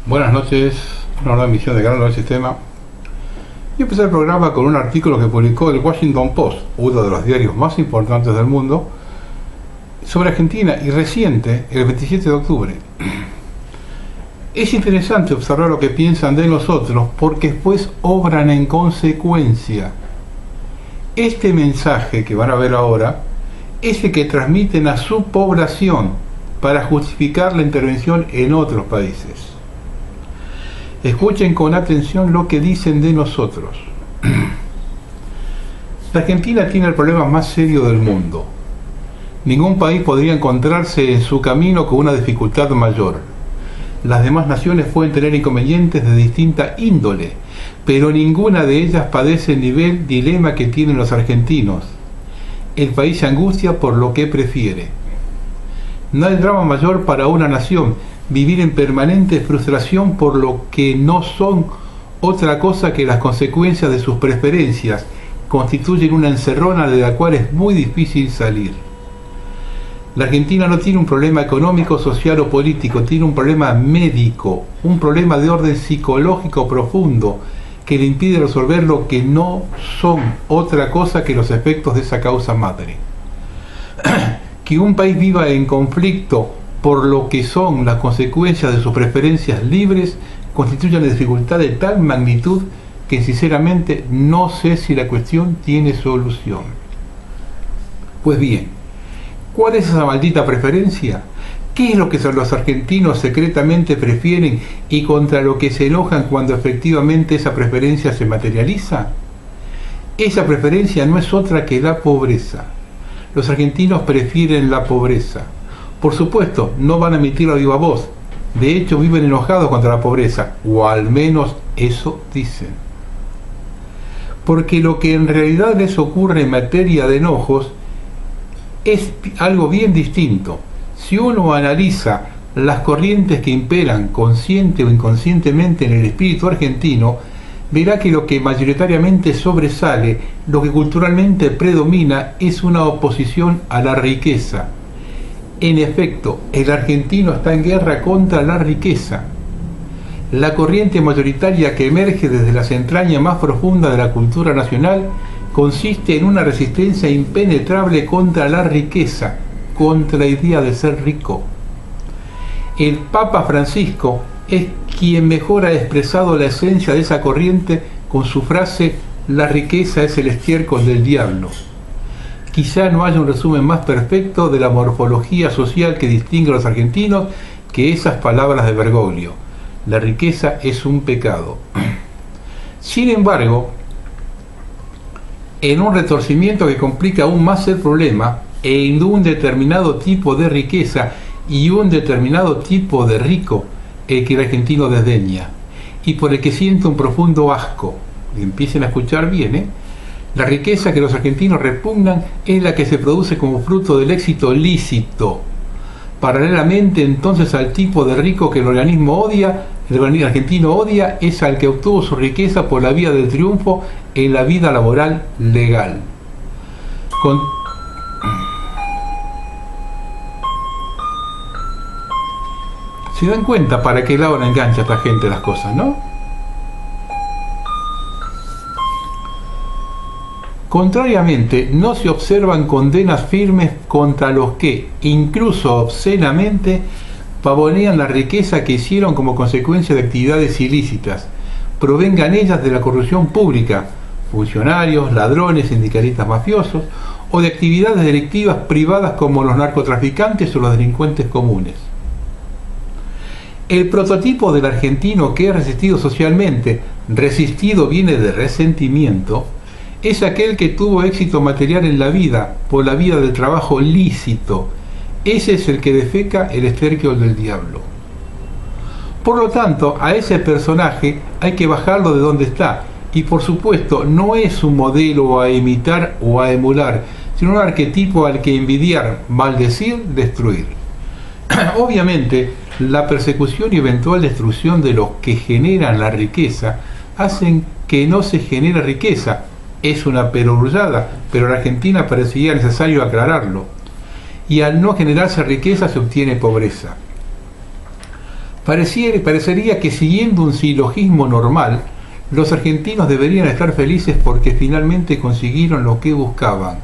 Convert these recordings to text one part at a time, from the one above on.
Buenas noches, una nueva emisión de Canal del Sistema. Y empecé el programa con un artículo que publicó el Washington Post, uno de los diarios más importantes del mundo, sobre Argentina, y reciente, el 27 de octubre. Es interesante observar lo que piensan de nosotros porque después obran en consecuencia. Este mensaje que van a ver ahora es el que transmiten a su población para justificar la intervención en otros países. Escuchen con atención lo que dicen de nosotros. La Argentina tiene el problema más serio del mundo. Ningún país podría encontrarse en su camino con una dificultad mayor. Las demás naciones pueden tener inconvenientes de distinta índole, pero ninguna de ellas padece el nivel dilema que tienen los argentinos. El país se angustia por lo que prefiere. No hay drama mayor para una nación vivir en permanente frustración por lo que no son otra cosa que las consecuencias de sus preferencias, constituyen una encerrona de la cual es muy difícil salir. La Argentina no tiene un problema económico, social o político, tiene un problema médico, un problema de orden psicológico profundo que le impide resolver lo que no son otra cosa que los efectos de esa causa madre. Que un país viva en conflicto por lo que son las consecuencias de sus preferencias libres constituye una dificultad de tal magnitud que sinceramente no sé si la cuestión tiene solución. Pues bien, ¿cuál es esa maldita preferencia? ¿Qué es lo que los argentinos secretamente prefieren y contra lo que se enojan cuando efectivamente esa preferencia se materializa? Esa preferencia no es otra que la pobreza. Los argentinos prefieren la pobreza. Por supuesto, no van a emitirlo a viva voz. De hecho, viven enojados contra la pobreza, o al menos eso dicen. Porque lo que en realidad les ocurre en materia de enojos es algo bien distinto. Si uno analiza las corrientes que imperan consciente o inconscientemente en el espíritu argentino, verá que lo que mayoritariamente sobresale, lo que culturalmente predomina, es una oposición a la riqueza. En efecto, el argentino está en guerra contra la riqueza. La corriente mayoritaria que emerge desde las entrañas más profundas de la cultura nacional consiste en una resistencia impenetrable contra la riqueza, contra la idea de ser rico. El Papa Francisco es quien mejor ha expresado la esencia de esa corriente con su frase: la riqueza es el estiércol del diablo. Quizá no haya un resumen más perfecto de la morfología social que distingue a los argentinos que esas palabras de Bergoglio. La riqueza es un pecado. Sin embargo, en un retorcimiento que complica aún más el problema, en un determinado tipo de riqueza y un determinado tipo de rico, el que el argentino desdeña, y por el que siente un profundo asco. Y empiecen a escuchar bien, La riqueza que los argentinos repugnan es la que se produce como fruto del éxito lícito. Paralelamente entonces al tipo de rico que el argentino odia, es al que obtuvo su riqueza por la vía del triunfo en la vida laboral legal. ¿Se dan cuenta para qué lado le engancha a esta gente las cosas, no? Contrariamente, no se observan condenas firmes contra los que, incluso obscenamente, pavonean la riqueza que hicieron como consecuencia de actividades ilícitas, provengan ellas de la corrupción pública, funcionarios, ladrones, sindicalistas mafiosos, o de actividades delictivas privadas como los narcotraficantes o los delincuentes comunes. El prototipo del argentino que ha resistido socialmente, resistido viene de resentimiento, es aquel que tuvo éxito material en la vida por la vía del trabajo lícito. Ese es el que defeca el estiércol del diablo. Por lo tanto, a ese personaje hay que bajarlo de donde está, y por supuesto no es un modelo a imitar o a emular, sino un arquetipo al que envidiar, maldecir, destruir. Obviamente, la persecución y eventual destrucción de los que generan la riqueza hacen que no se genere riqueza. Es una perogrullada, pero en Argentina parecía necesario aclararlo. Y al no generarse riqueza se obtiene pobreza. Parecería que, siguiendo un silogismo normal, los argentinos deberían estar felices porque finalmente consiguieron lo que buscaban: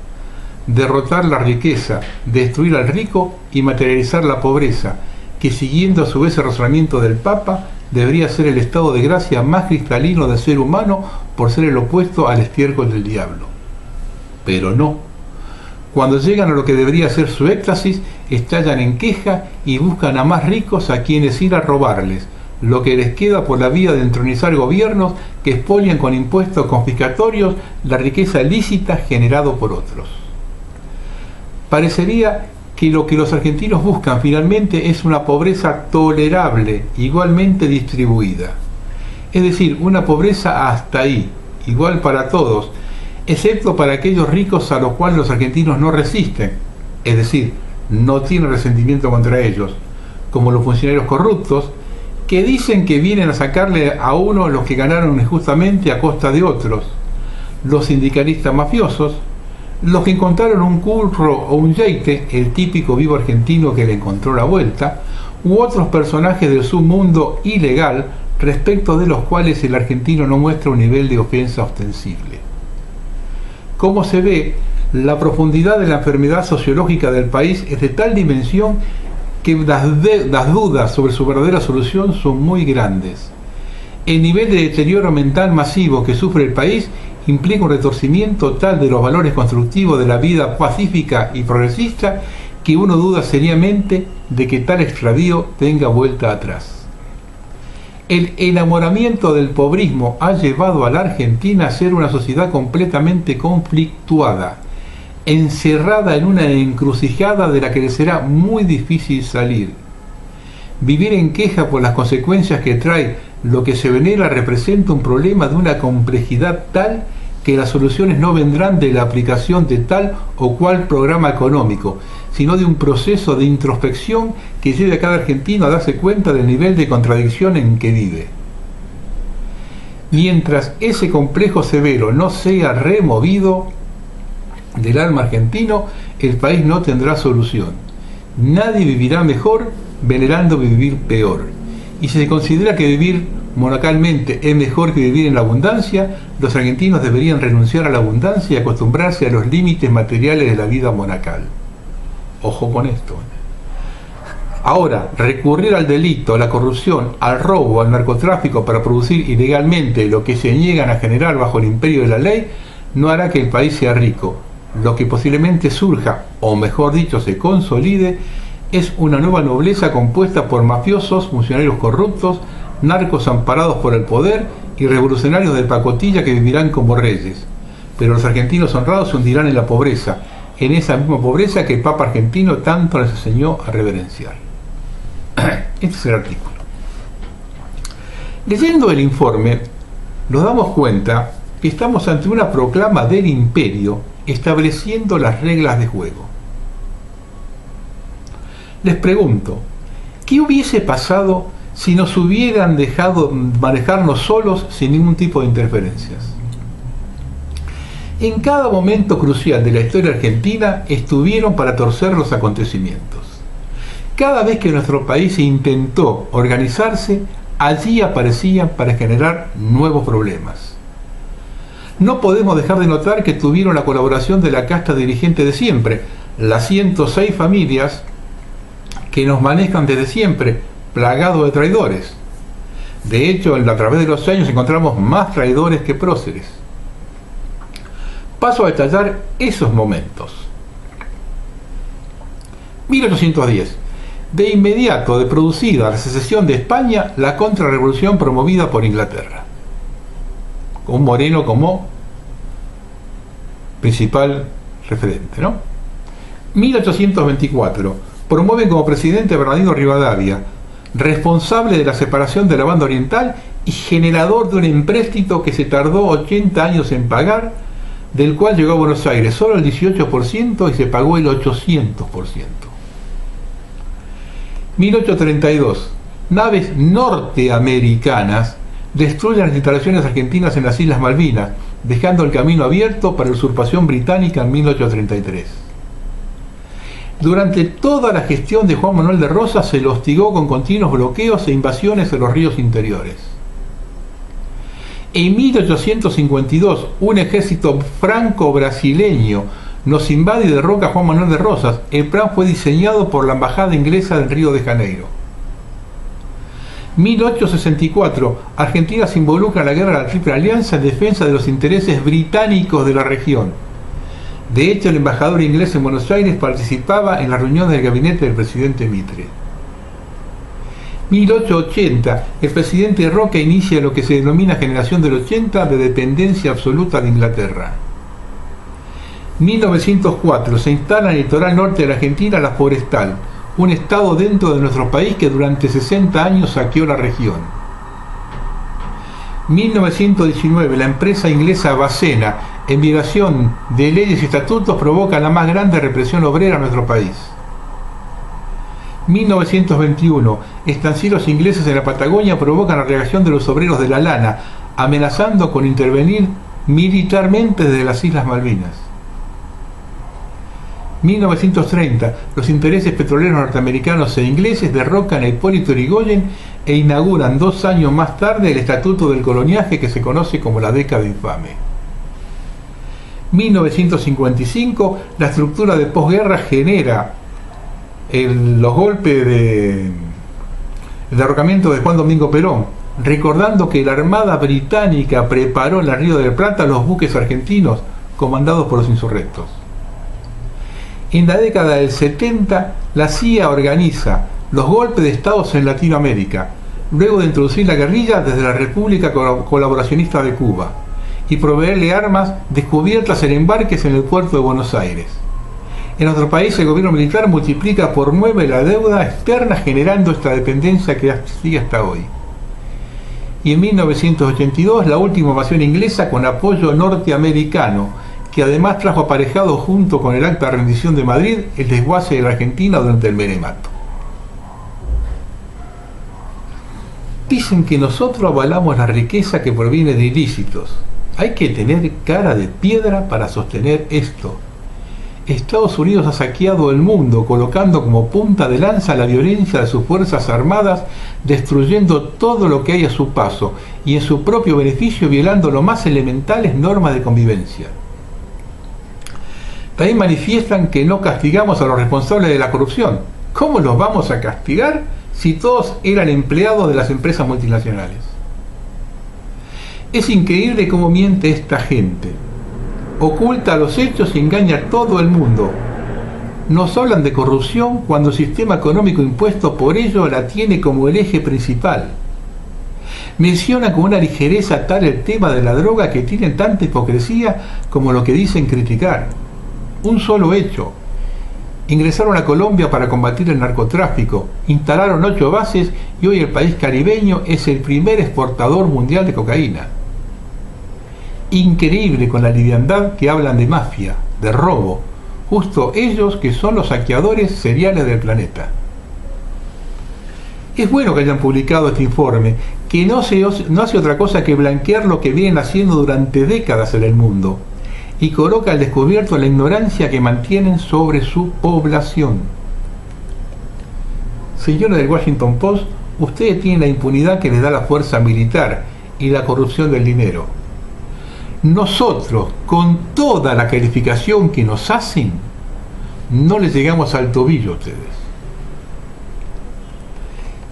derrotar la riqueza, destruir al rico y materializar la pobreza, que, siguiendo a su vez el razonamiento del Papa, debería ser el estado de gracia más cristalino del ser humano por ser el opuesto al estiércol del diablo. Pero no. Cuando llegan a lo que debería ser su éxtasis, estallan en queja y buscan a más ricos a quienes ir a robarles lo que les queda por la vía de entronizar gobiernos que expolian con impuestos confiscatorios la riqueza lícita generada por otros. Parecería que lo que los argentinos buscan finalmente es una pobreza tolerable, igualmente distribuida. Es decir, una pobreza hasta ahí, igual para todos, excepto para aquellos ricos a los cuales los argentinos no resisten, es decir, no tienen resentimiento contra ellos, como los funcionarios corruptos, que dicen que vienen a sacarle a uno los que ganaron injustamente a costa de otros, los sindicalistas mafiosos, los que encontraron un curro o un yeite, el típico vivo argentino que le encontró la vuelta, u otros personajes del submundo ilegal respecto de los cuales el argentino no muestra un nivel de ofensa ostensible. Como se ve, la profundidad de la enfermedad sociológica del país es de tal dimensión que las dudas sobre su verdadera solución son muy grandes. El nivel de deterioro mental masivo que sufre el país implica un retorcimiento tal de los valores constructivos de la vida pacífica y progresista que uno duda seriamente de que tal extravío tenga vuelta atrás. El enamoramiento del pobrismo ha llevado a la Argentina a ser una sociedad completamente conflictuada, encerrada en una encrucijada de la que le será muy difícil salir. Vivir en queja por las consecuencias que trae lo que se venera representa un problema de una complejidad tal que las soluciones no vendrán de la aplicación de tal o cual programa económico, sino de un proceso de introspección que lleve a cada argentino a darse cuenta del nivel de contradicción en que vive. Mientras ese complejo severo no sea removido del alma argentino, el país no tendrá solución. Nadie vivirá mejor venerando vivir peor. Y si se considera que vivir monacalmente es mejor que vivir en la abundancia, los argentinos deberían renunciar a la abundancia y acostumbrarse a los límites materiales de la vida monacal. Ojo con esto. Ahora, recurrir al delito, a la corrupción, al robo, al narcotráfico para producir ilegalmente lo que se niegan a generar bajo el imperio de la ley, no hará que el país sea rico. Lo que posiblemente surja, o mejor dicho, se consolide, es una nueva nobleza compuesta por mafiosos, funcionarios corruptos, narcos amparados por el poder y revolucionarios de pacotilla que vivirán como reyes. Pero los argentinos honrados se hundirán en la pobreza, en esa misma pobreza que el Papa argentino tanto les enseñó a reverenciar. Este es el artículo. Leyendo el informe, nos damos cuenta que estamos ante una proclama del imperio estableciendo las reglas de juego. Les pregunto, ¿qué hubiese pasado si nos hubieran dejado manejarnos solos sin ningún tipo de interferencias? En cada momento crucial de la historia argentina estuvieron para torcer los acontecimientos. Cada vez que nuestro país intentó organizarse, allí aparecían para generar nuevos problemas. No podemos dejar de notar que tuvieron la colaboración de la casta dirigente de siempre, las 106 familias que nos manejan desde siempre, plagados de traidores. De hecho, a través de los años encontramos más traidores que próceres. Paso a detallar esos momentos. 1810. De inmediato de producida la secesión de España, la contrarrevolución promovida por Inglaterra, con Moreno como principal referente, ¿no? 1824. Promueven como presidente a Bernardino Rivadavia, responsable de la separación de la banda oriental y generador de un empréstito que se tardó 80 años en pagar, del cual llegó a Buenos Aires solo el 18% y se pagó el 800%. 1832. Naves norteamericanas destruyen las instalaciones argentinas en las Islas Malvinas, dejando el camino abierto para la usurpación británica en 1833. Durante toda la gestión de Juan Manuel de Rosas se lo hostigó con continuos bloqueos e invasiones en los ríos interiores. En 1852, un ejército franco-brasileño nos invade y derroca a Juan Manuel de Rosas. El plan fue diseñado por la embajada inglesa en Río de Janeiro. 1864, Argentina se involucra en la guerra de la Triple Alianza en defensa de los intereses británicos de la región. De hecho, el embajador inglés en Buenos Aires participaba en las reuniones del gabinete del presidente Mitre. 1880, el presidente Roca inicia lo que se denomina Generación del 80 de dependencia absoluta de Inglaterra. 1904, se instala en el litoral norte de la Argentina la Forestal, un estado dentro de nuestro país que durante 60 años saqueó la región. 1919, la empresa inglesa Bacena, en violación de leyes y estatutos, provoca la más grande represión obrera en nuestro país. 1921, estancieros ingleses en la Patagonia provocan la reacción de los obreros de la lana, amenazando con intervenir militarmente desde las Islas Malvinas. 1930, los intereses petroleros norteamericanos e ingleses derrocan a Hipólito Yrigoyen e inauguran 2 años más tarde el Estatuto del Coloniaje, que se conoce como la década infame. 1955, la estructura de posguerra genera los golpes de derrocamiento de Juan Domingo Perón, recordando que la Armada Británica preparó en el Río de la Plata los buques argentinos comandados por los insurrectos. En la década del 70, la CIA organiza los golpes de estados en Latinoamérica, luego de introducir la guerrilla desde la República Colaboracionista de Cuba y proveerle armas descubiertas en embarques en el puerto de Buenos Aires. En nuestro país, el gobierno militar multiplica por 9 la deuda externa, generando esta dependencia que sigue hasta hoy. Y en 1982, la última invasión inglesa con apoyo norteamericano, que además trajo aparejado junto con el acta de rendición de Madrid el desguace de la Argentina durante el menemato. Dicen que nosotros avalamos la riqueza que proviene de ilícitos. Hay que tener cara de piedra para sostener esto. Estados Unidos ha saqueado el mundo, colocando como punta de lanza la violencia de sus fuerzas armadas, destruyendo todo lo que hay a su paso y en su propio beneficio violando lo más elementales normas de convivencia. También manifiestan que no castigamos a los responsables de la corrupción. ¿Cómo los vamos a castigar si todos eran empleados de las empresas multinacionales? Es increíble cómo miente esta gente. Oculta los hechos y engaña a todo el mundo. Nos hablan de corrupción cuando el sistema económico impuesto por ello la tiene como el eje principal. Menciona con una ligereza tal el tema de la droga que tienen tanta hipocresía como lo que dicen criticar. Un solo hecho: ingresaron a Colombia para combatir el narcotráfico, instalaron 8 bases y hoy el país caribeño es el primer exportador mundial de cocaína. Increíble con la liviandad que hablan de mafia, de robo, justo ellos que son los saqueadores seriales del planeta. Es bueno que hayan publicado este informe, que no hace otra cosa que blanquear lo que vienen haciendo durante décadas en el mundo, y coloca al descubierto la ignorancia que mantienen sobre su población. Señores del Washington Post, ustedes tienen la impunidad que les da la fuerza militar y la corrupción del dinero. Nosotros, con toda la calificación que nos hacen, no les llegamos al tobillo a ustedes.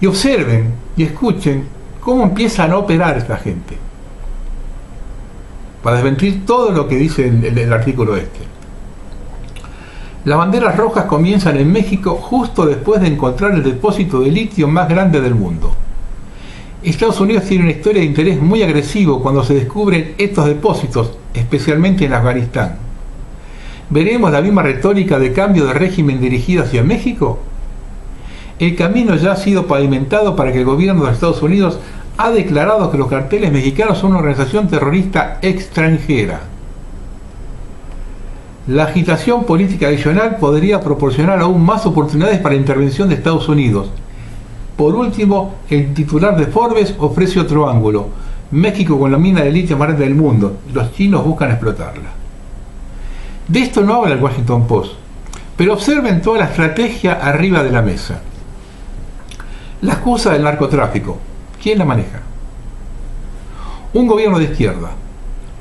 Y observen y escuchen cómo empiezan a operar esta gente, para desmentir todo lo que dice el artículo este. Las banderas rojas comienzan en México justo después de encontrar el depósito de litio más grande del mundo. Estados Unidos tiene una historia de interés muy agresivo cuando se descubren estos depósitos, especialmente en Afganistán. ¿Veremos la misma retórica de cambio de régimen dirigida hacia México? El camino ya ha sido pavimentado para que el gobierno de Estados Unidos ha declarado que los carteles mexicanos son una organización terrorista extranjera. La agitación política adicional podría proporcionar aún más oportunidades para la intervención de Estados Unidos. Por último, el titular de Forbes ofrece otro ángulo: México con la mina de litio más grande del mundo, los chinos buscan explotarla. De esto no habla el Washington Post, Pero observen toda la estrategia arriba de la mesa. La excusa del narcotráfico, ¿quién la maneja? Un gobierno de izquierda.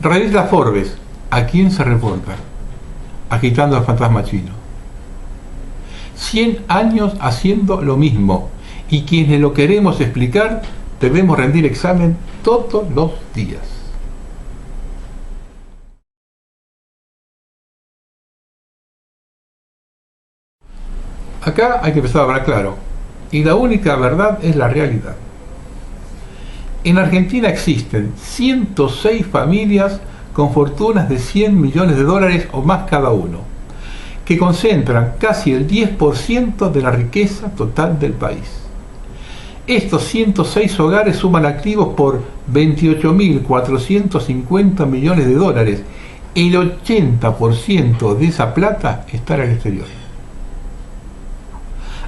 Revista Forbes, ¿a quién se reporta? Agitando el fantasma chino. 100 años haciendo lo mismo, y quienes lo queremos explicar debemos rendir examen todos los días. Acá hay que empezar a hablar claro, y la única verdad es la realidad. En Argentina existen 106 familias con fortunas de 100 millones de dólares o más cada uno, que concentran casi el 10% de la riqueza total del país. Estos 106 hogares suman activos por 28.450 millones de dólares. El 80% de esa plata está en el exterior.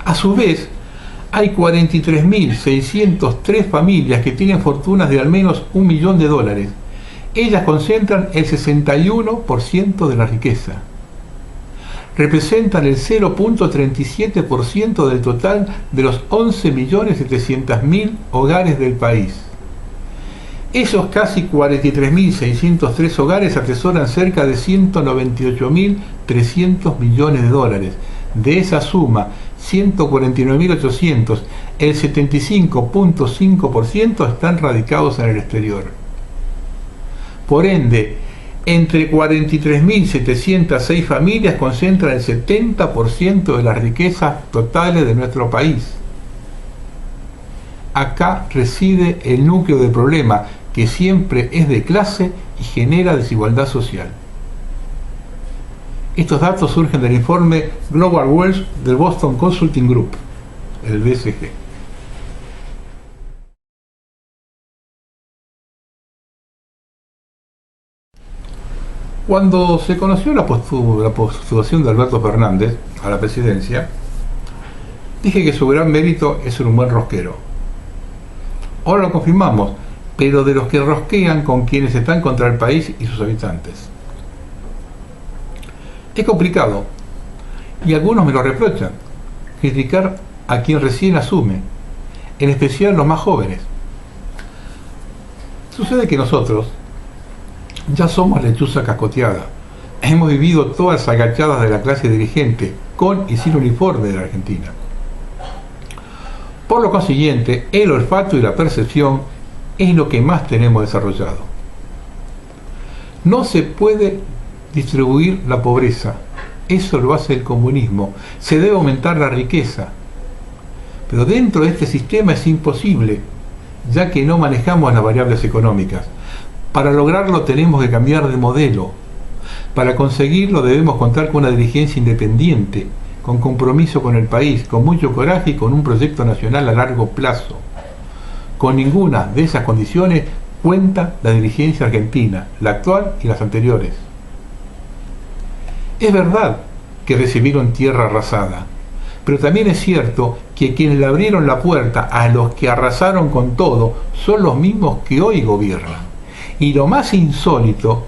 A su vez, hay 43.603 familias que tienen fortunas de al menos 1 millón de dólares. Ellas concentran el 61% de la riqueza. Representan el 0.37% del total de los 11.700.000 hogares del país. Esos casi 43.603 hogares atesoran cerca de 198.300 millones de dólares. De esa suma, 149.800, el 75.5% están radicados en el exterior. Por ende, entre 43.706 familias concentran el 70% de las riquezas totales de nuestro país. Acá reside el núcleo del problema, que siempre es de clase y genera desigualdad social. Estos datos surgen del informe Global Wealth del Boston Consulting Group, el BCG. Cuando se conoció la postulación de Alberto Fernández a la presidencia, dije que su gran mérito es ser un buen rosquero. Ahora lo confirmamos, pero de los que rosquean con quienes están contra el país y sus habitantes. Es complicado, y algunos me lo reprochan, criticar a quien recién asume, en especial los más jóvenes. Sucede que nosotros ya somos lechuza cascoteada. Hemos vivido todas las agachadas de la clase dirigente, con y sin uniforme de la Argentina. Por lo consiguiente, el olfato y la percepción es lo que más tenemos desarrollado. No se puede distribuir la pobreza, eso lo hace el comunismo. Se debe aumentar la riqueza, pero dentro de este sistema es imposible, ya que no manejamos las variables económicas. Para lograrlo tenemos que cambiar de modelo. Para conseguirlo debemos contar con una dirigencia independiente, con compromiso con el país, con mucho coraje y con un proyecto nacional a largo plazo. Con ninguna de esas condiciones cuenta la dirigencia argentina, la actual y las anteriores. Es verdad que recibieron tierra arrasada, pero también es cierto que quienes le abrieron la puerta a los que arrasaron con todo son los mismos que hoy gobiernan. Y lo más insólito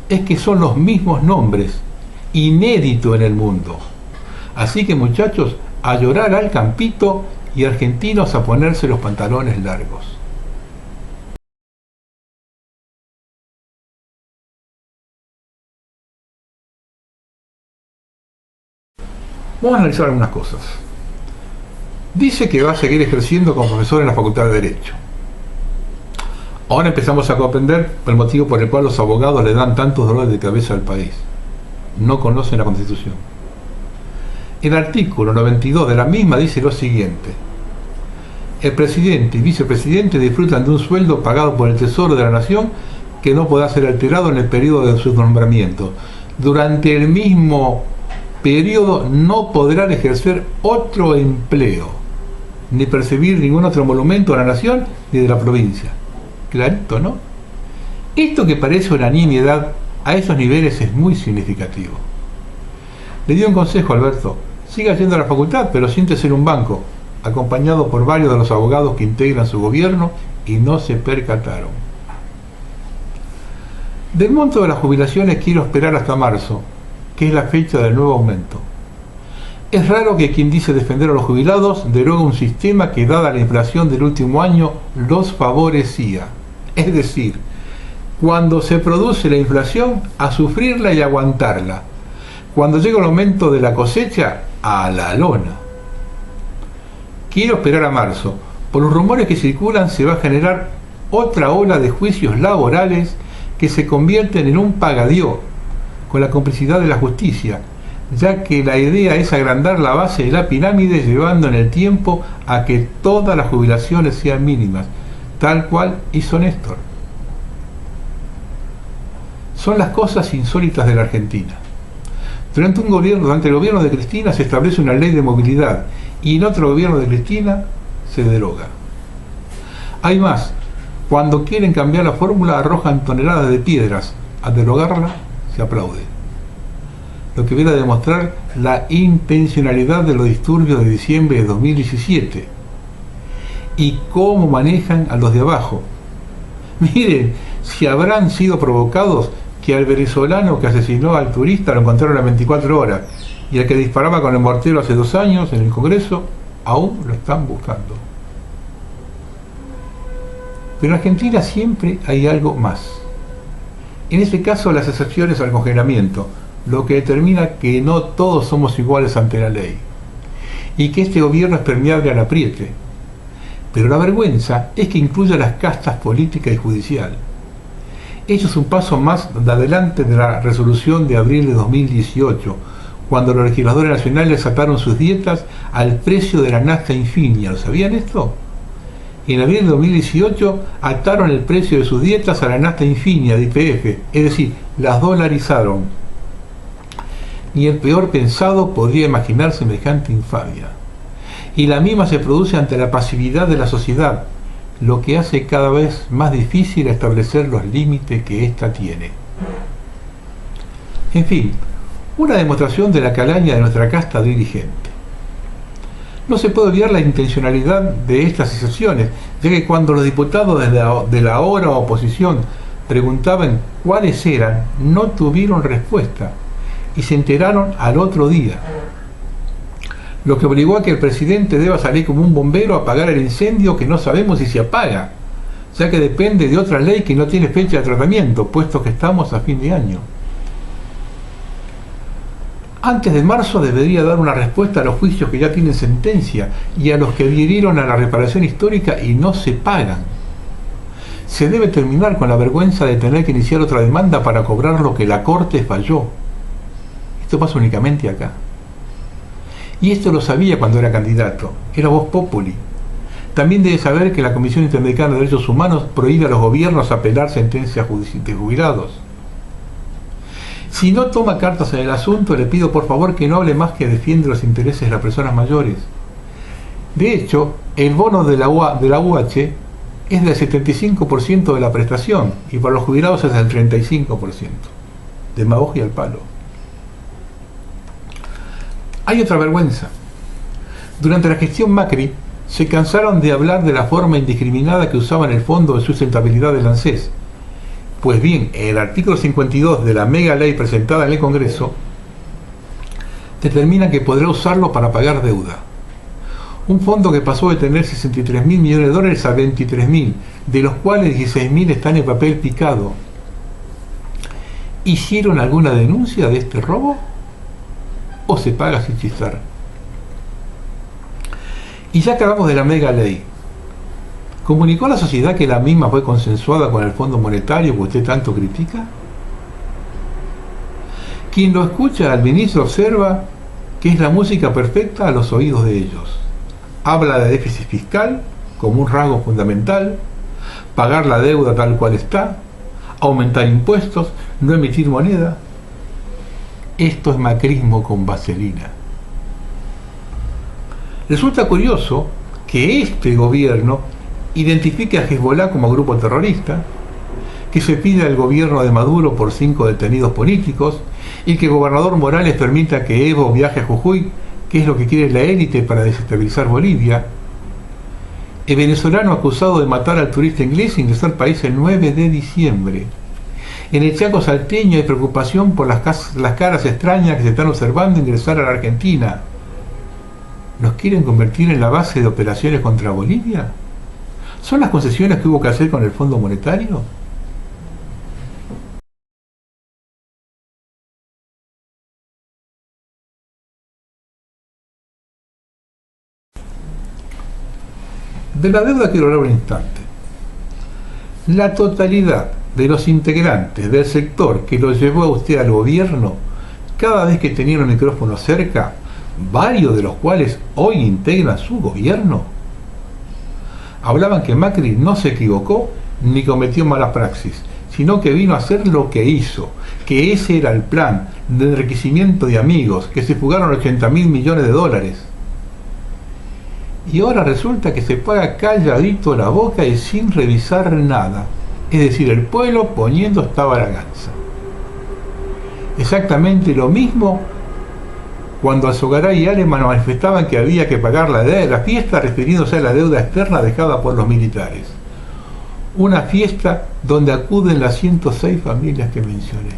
es que son los mismos nombres, inédito en el mundo. Así que muchachos, a llorar al campito y argentinos a ponerse los pantalones largos. Vamos a analizar algunas cosas. Dice que va a seguir ejerciendo como profesor en la Facultad de Derecho. Ahora empezamos a comprender el motivo por el cual los abogados le dan tantos dolores de cabeza al país. No conocen la Constitución. El artículo 92 de la misma dice lo siguiente: el presidente y vicepresidente disfrutan de un sueldo pagado por el Tesoro de la Nación que no podrá ser alterado en el periodo de su nombramiento. Durante el mismo periodo no podrán ejercer otro empleo, ni percibir ningún otro monumento a la nación ni de la provincia. Clarito, ¿no? Esto que parece una nimiedad a esos niveles es muy significativo. Le dio un consejo a Alberto: siga yendo a la facultad, pero siéntese en un banco, acompañado por varios de los abogados que integran su gobierno, y no se percataron. Del monto de las jubilaciones quiero esperar hasta marzo, que es la fecha del nuevo aumento. Es raro que quien dice defender a los jubilados deroga un sistema que, dada la inflación del último año, los favorecía. Es decir, cuando se produce la inflación, a sufrirla y aguantarla. Cuando llega el momento de la cosecha, a la lona. Quiero esperar a marzo. Por los rumores que circulan, se va a generar otra ola de juicios laborales que se convierten en un pagadío, con la complicidad de la justicia, ya que la idea es agrandar la base de la pirámide, llevando en el tiempo a que todas las jubilaciones sean mínimas, tal cual hizo Néstor. Son las cosas insólitas de la Argentina. Durante el gobierno de Cristina se establece una ley de movilidad y en otro gobierno de Cristina se deroga. Hay más, cuando quieren cambiar la fórmula arrojan toneladas de piedras, al derogarla se aplaude. Lo que viene a demostrar la intencionalidad de los disturbios de diciembre de 2017 y cómo manejan a los de abajo. Miren, si habrán sido provocados, que al venezolano que asesinó al turista lo encontraron a 24 horas y al que disparaba con el mortero hace 2 años en el Congreso aún lo están buscando. Pero en Argentina siempre hay algo más. En este caso, las excepciones al congelamiento, lo que determina que no todos somos iguales ante la ley y que este gobierno es permeable al apriete. Pero la vergüenza es que incluya las castas política y judicial. Ello es un paso más de adelante de la resolución de abril de 2018, cuando los legisladores nacionales ataron sus dietas al precio de la nafta Infinia. ¿Lo sabían esto? En abril de 2018 ataron el precio de sus dietas a la nafta Infinia de YPF, es decir, las dolarizaron. Ni el peor pensado podría imaginar semejante infamia. Y la misma se produce ante la pasividad de la sociedad, lo que hace cada vez más difícil establecer los límites que ésta tiene. En fin, una demostración de la calaña de nuestra casta dirigente. No se puede olvidar la intencionalidad de estas excepciones, ya que cuando los diputados de la ahora oposición preguntaban cuáles eran, no tuvieron respuesta y se enteraron al otro día, lo que obligó a que el presidente deba salir como un bombero a apagar el incendio que no sabemos si se apaga, ya que depende de otra ley que no tiene fecha de tratamiento, puesto que estamos a fin de año. Antes de marzo debería dar una respuesta a los juicios que ya tienen sentencia y a los que adhirieron a la reparación histórica y no se pagan. Se debe terminar con la vergüenza de tener que iniciar otra demanda para cobrar lo que la Corte falló. Esto pasa únicamente acá. Y esto lo sabía cuando era candidato, era Vox Populi. También debe saber que la Comisión Interamericana de Derechos Humanos prohíbe a los gobiernos apelar sentencias de jubilados. Si no toma cartas en el asunto, le pido por favor que no hable más que defiende los intereses de las personas mayores. De hecho, el bono de la UH es del 75% de la prestación y para los jubilados es del 35%. Demagogia al palo. Hay otra vergüenza. Durante la gestión Macri, se cansaron de hablar de la forma indiscriminada que usaban el Fondo de Sustentabilidad del ANSES. Pues bien, el artículo 52 de la mega ley presentada en el Congreso determina que podrá usarlo para pagar deuda. Un fondo que pasó de tener 63.000 millones de dólares a 23.000, de los cuales 16.000 están en papel picado. ¿Hicieron alguna denuncia de este robo? ¿O se paga sin chistar? Y ya acabamos de la mega ley. ¿Comunicó a la sociedad que la misma fue consensuada con el Fondo Monetario que usted tanto critica? Quien lo escucha al ministro observa que es la música perfecta a los oídos de ellos. Habla de déficit fiscal como un rasgo fundamental, pagar la deuda tal cual está, aumentar impuestos, no emitir moneda. Esto es macrismo con vaselina. Resulta curioso que este gobierno identifique a Hezbollah como grupo terrorista, que se pide al gobierno de Maduro por 5 detenidos políticos y que el gobernador Morales permita que Evo viaje a Jujuy, que es lo que quiere la élite para desestabilizar Bolivia. El venezolano acusado de matar al turista inglés ingresó al país el 9 de diciembre. En el Chaco salteño hay preocupación por las caras extrañas que se están observando ingresar a la Argentina. ¿Nos quieren convertir en la base de operaciones contra Bolivia? ¿Son las concesiones que hubo que hacer con el Fondo Monetario? De la deuda quiero hablar un instante. La totalidad de los integrantes del sector que lo llevó a usted al gobierno, cada vez que tenían un micrófono cerca, varios de los cuales hoy integran su gobierno, hablaban que Macri no se equivocó ni cometió mala praxis, sino que vino a hacer lo que hizo, que ese era el plan de enriquecimiento de amigos, que se fugaron 80.000 millones de dólares. Y ahora resulta que se paga calladito la boca y sin revisar nada. Es decir, el pueblo poniendo esta baraganza. Exactamente lo mismo cuando Alzogaray y Alemán manifestaban que había que pagar la deuda de la fiesta, refiriéndose a la deuda externa dejada por los militares. Una fiesta donde acuden las 106 familias que mencioné.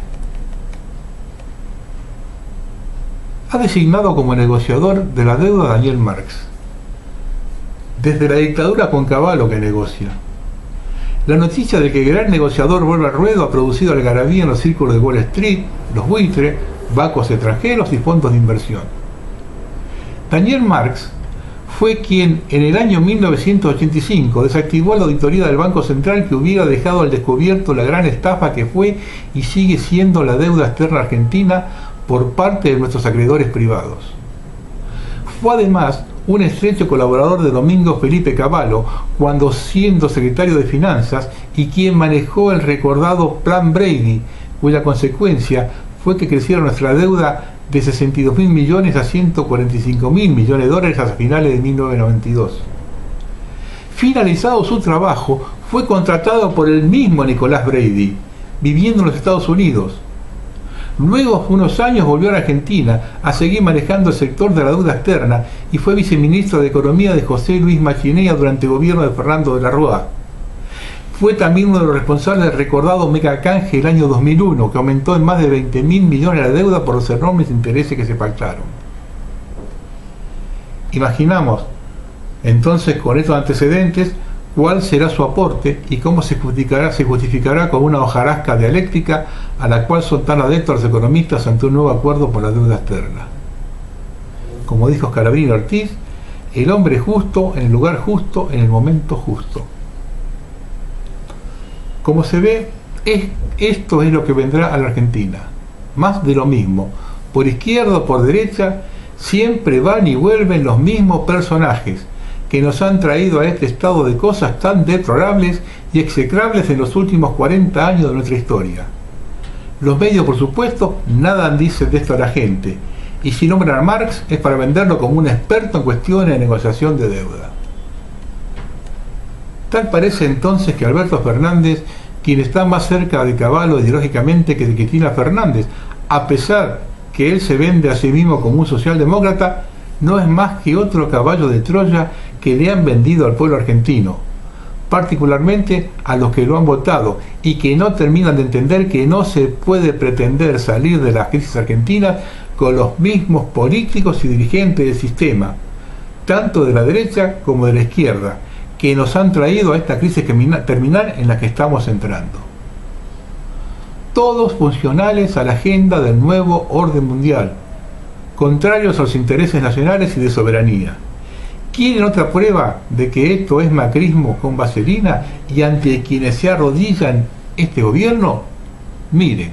Ha designado como negociador de la deuda a Daniel Marx. Desde la dictadura con Cavallo que negocia. La noticia de que el gran negociador vuelve al ruedo ha producido algarabía en los círculos de Wall Street, los buitres, bancos extranjeros y fondos de inversión. Daniel Marx fue quien en el año 1985 desactivó la auditoría del Banco Central que hubiera dejado al descubierto la gran estafa que fue y sigue siendo la deuda externa argentina por parte de nuestros acreedores privados. Fue además un estrecho colaborador de Domingo Felipe Cavallo cuando siendo secretario de Finanzas y quien manejó el recordado Plan Brady, cuya consecuencia fue que creciera nuestra deuda de 62.000 millones a 145.000 millones de dólares a finales de 1992. Finalizado su trabajo, fue contratado por el mismo Nicolás Brady, viviendo en los Estados Unidos. Luego, unos años, volvió a la Argentina a seguir manejando el sector de la deuda externa y fue viceministro de Economía de José Luis Machinea durante el gobierno de Fernando de la Rúa. Fue también uno de los responsables del recordado megacanje el año 2001, que aumentó en más de 20.000 millones la deuda por los enormes intereses que se pactaron. Imaginamos, entonces, con estos antecedentes, cuál será su aporte y cómo se justificará con una hojarasca dialéctica a la cual son tan adeptos los economistas ante un nuevo acuerdo por la deuda externa. Como dijo Scalabrini Ortiz, el hombre justo en el lugar justo en el momento justo. Como se ve, esto es lo que vendrá a la Argentina. Más de lo mismo. Por izquierda o por derecha, siempre van y vuelven los mismos personajes que nos han traído a este estado de cosas tan deplorables y execrables en los últimos 40 años de nuestra historia. Los medios, por supuesto, nada dicen de esto a la gente, y si nombran a Marx es para venderlo como un experto en cuestiones de negociación de deuda. Tal parece entonces que Alberto Fernández, quien está más cerca de Cavallo ideológicamente que de Cristina Fernández, a pesar que él se vende a sí mismo como un socialdemócrata, no es más que otro caballo de Troya que le han vendido al pueblo argentino, particularmente a los que lo han votado y que no terminan de entender que no se puede pretender salir de las crisis argentinas con los mismos políticos y dirigentes del sistema, tanto de la derecha como de la izquierda, que nos han traído a esta crisis terminal en la que estamos entrando. Todos funcionales a la agenda del nuevo orden mundial, contrarios a los intereses nacionales y de soberanía. ¿Quieren otra prueba de que esto es macrismo con vaselina y ante quienes se arrodillan este gobierno? Miren.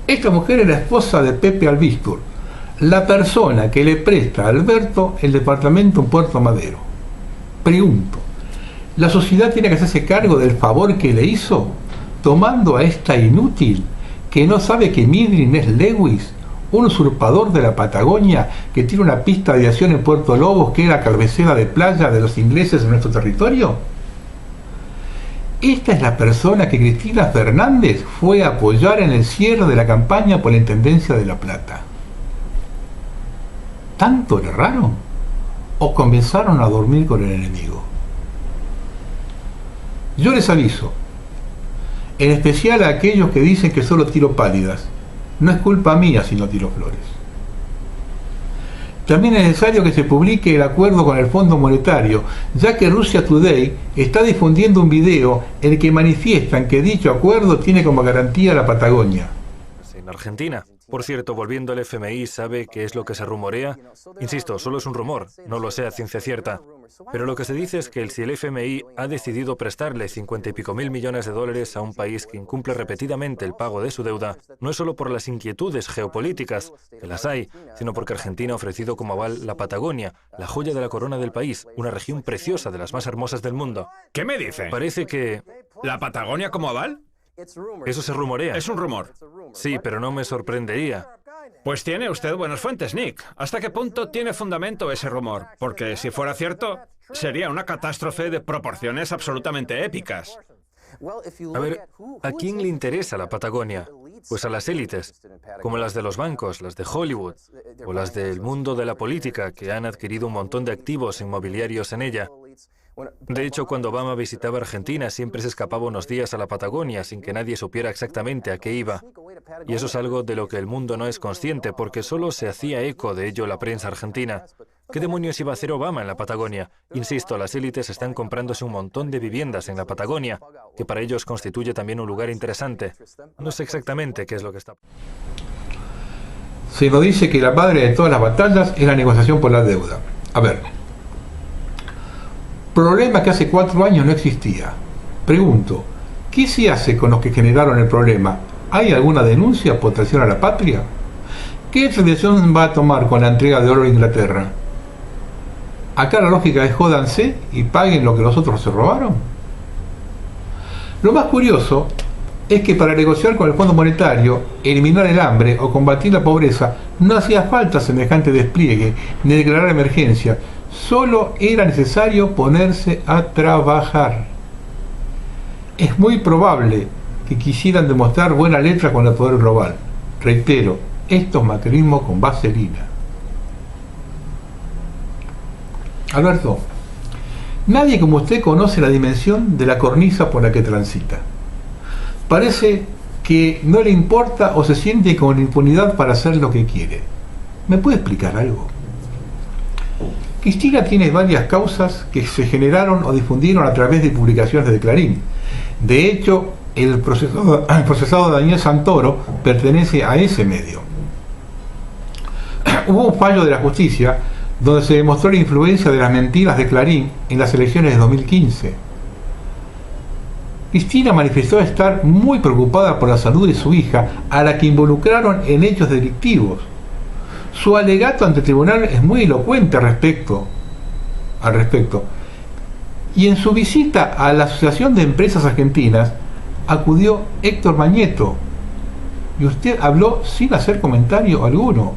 Esta mujer es la esposa de Pepe Albistur, la persona que le presta a Alberto el departamento en Puerto Madero. Pregunto, ¿la sociedad tiene que hacerse cargo del favor que le hizo, tomando a esta inútil que no sabe que Midrin es Lewis, un usurpador de la Patagonia que tiene una pista de aviación en Puerto Lobos que era cabecera de playa de los ingleses en nuestro territorio? Esta es la persona que Cristina Fernández fue a apoyar en el cierre de la campaña por la Intendencia de La Plata. ¿Tanto le erraron? ¿O comenzaron a dormir con el enemigo? Yo les aviso, en especial a aquellos que dicen que solo tiro pálidas, No es culpa mía si no tiro flores. También es necesario que se publique el acuerdo con el Fondo Monetario, ya que Russia Today está difundiendo un video en el que manifiestan que dicho acuerdo tiene como garantía la Patagonia. En Argentina. Por cierto, volviendo al FMI, ¿sabe qué es lo que se rumorea? Insisto, solo es un rumor, no lo sé a ciencia cierta. Pero lo que se dice es que si el FMI ha decidido prestarle 50 y pico mil millones de dólares a un país que incumple repetidamente el pago de su deuda, no es solo por las inquietudes geopolíticas, que las hay, sino porque Argentina ha ofrecido como aval la Patagonia, la joya de la corona del país, una región preciosa de las más hermosas del mundo. ¿Qué me dice? Parece que... ¿La Patagonia como aval? Eso se rumorea. Es un rumor. Sí, pero no me sorprendería. Pues tiene usted buenas fuentes, Nick. ¿Hasta qué punto tiene fundamento ese rumor? Porque si fuera cierto, sería una catástrofe de proporciones absolutamente épicas. A ver, ¿a quién le interesa la Patagonia? Pues a las élites, como las de los bancos, las de Hollywood, o las del mundo de la política, que han adquirido un montón de activos inmobiliarios en ella. De hecho, cuando Obama visitaba Argentina, siempre se escapaba unos días a la Patagonia sin que nadie supiera exactamente a qué iba. Y eso es algo de lo que el mundo no es consciente, porque solo se hacía eco de ello la prensa argentina. ¿Qué demonios iba a hacer Obama en la Patagonia? Insisto, las élites están comprándose un montón de viviendas en la Patagonia, que para ellos constituye también un lugar interesante. No sé exactamente qué es lo que está... Se nos dice que la madre de todas las batallas es la negociación por la deuda. A ver, problema que hace 4 años no existía. Pregunto, ¿qué se hace con los que generaron el problema? ¿Hay alguna denuncia por traición a la patria? ¿Qué decisión va a tomar con la entrega de oro a Inglaterra? Acá la lógica es jódanse y paguen lo que los otros se robaron. Lo más curioso es que para negociar con el Fondo Monetario, eliminar el hambre o combatir la pobreza, no hacía falta semejante despliegue ni declarar emergencia. Solo era necesario ponerse a trabajar. Es muy probable que quisieran demostrar buena letra con el poder global. Reitero, esto es macrismo con vaselina. Alberto, nadie como usted conoce la dimensión de la cornisa por la que transita. Parece que no le importa o se siente con impunidad para hacer lo que quiere. ¿Me puede explicar algo? Cristina tiene varias causas que se generaron o difundieron a través de publicaciones de Clarín. De hecho, el procesado Daniel Santoro pertenece a ese medio. Hubo un fallo de la justicia donde se demostró la influencia de las mentiras de Clarín en las elecciones de 2015. Cristina manifestó estar muy preocupada por la salud de su hija, a la que involucraron en hechos delictivos. Su alegato ante el tribunal es muy elocuente al respecto. Y en su visita a la Asociación de Empresas Argentinas acudió Héctor Mañeto y usted habló sin hacer comentario alguno.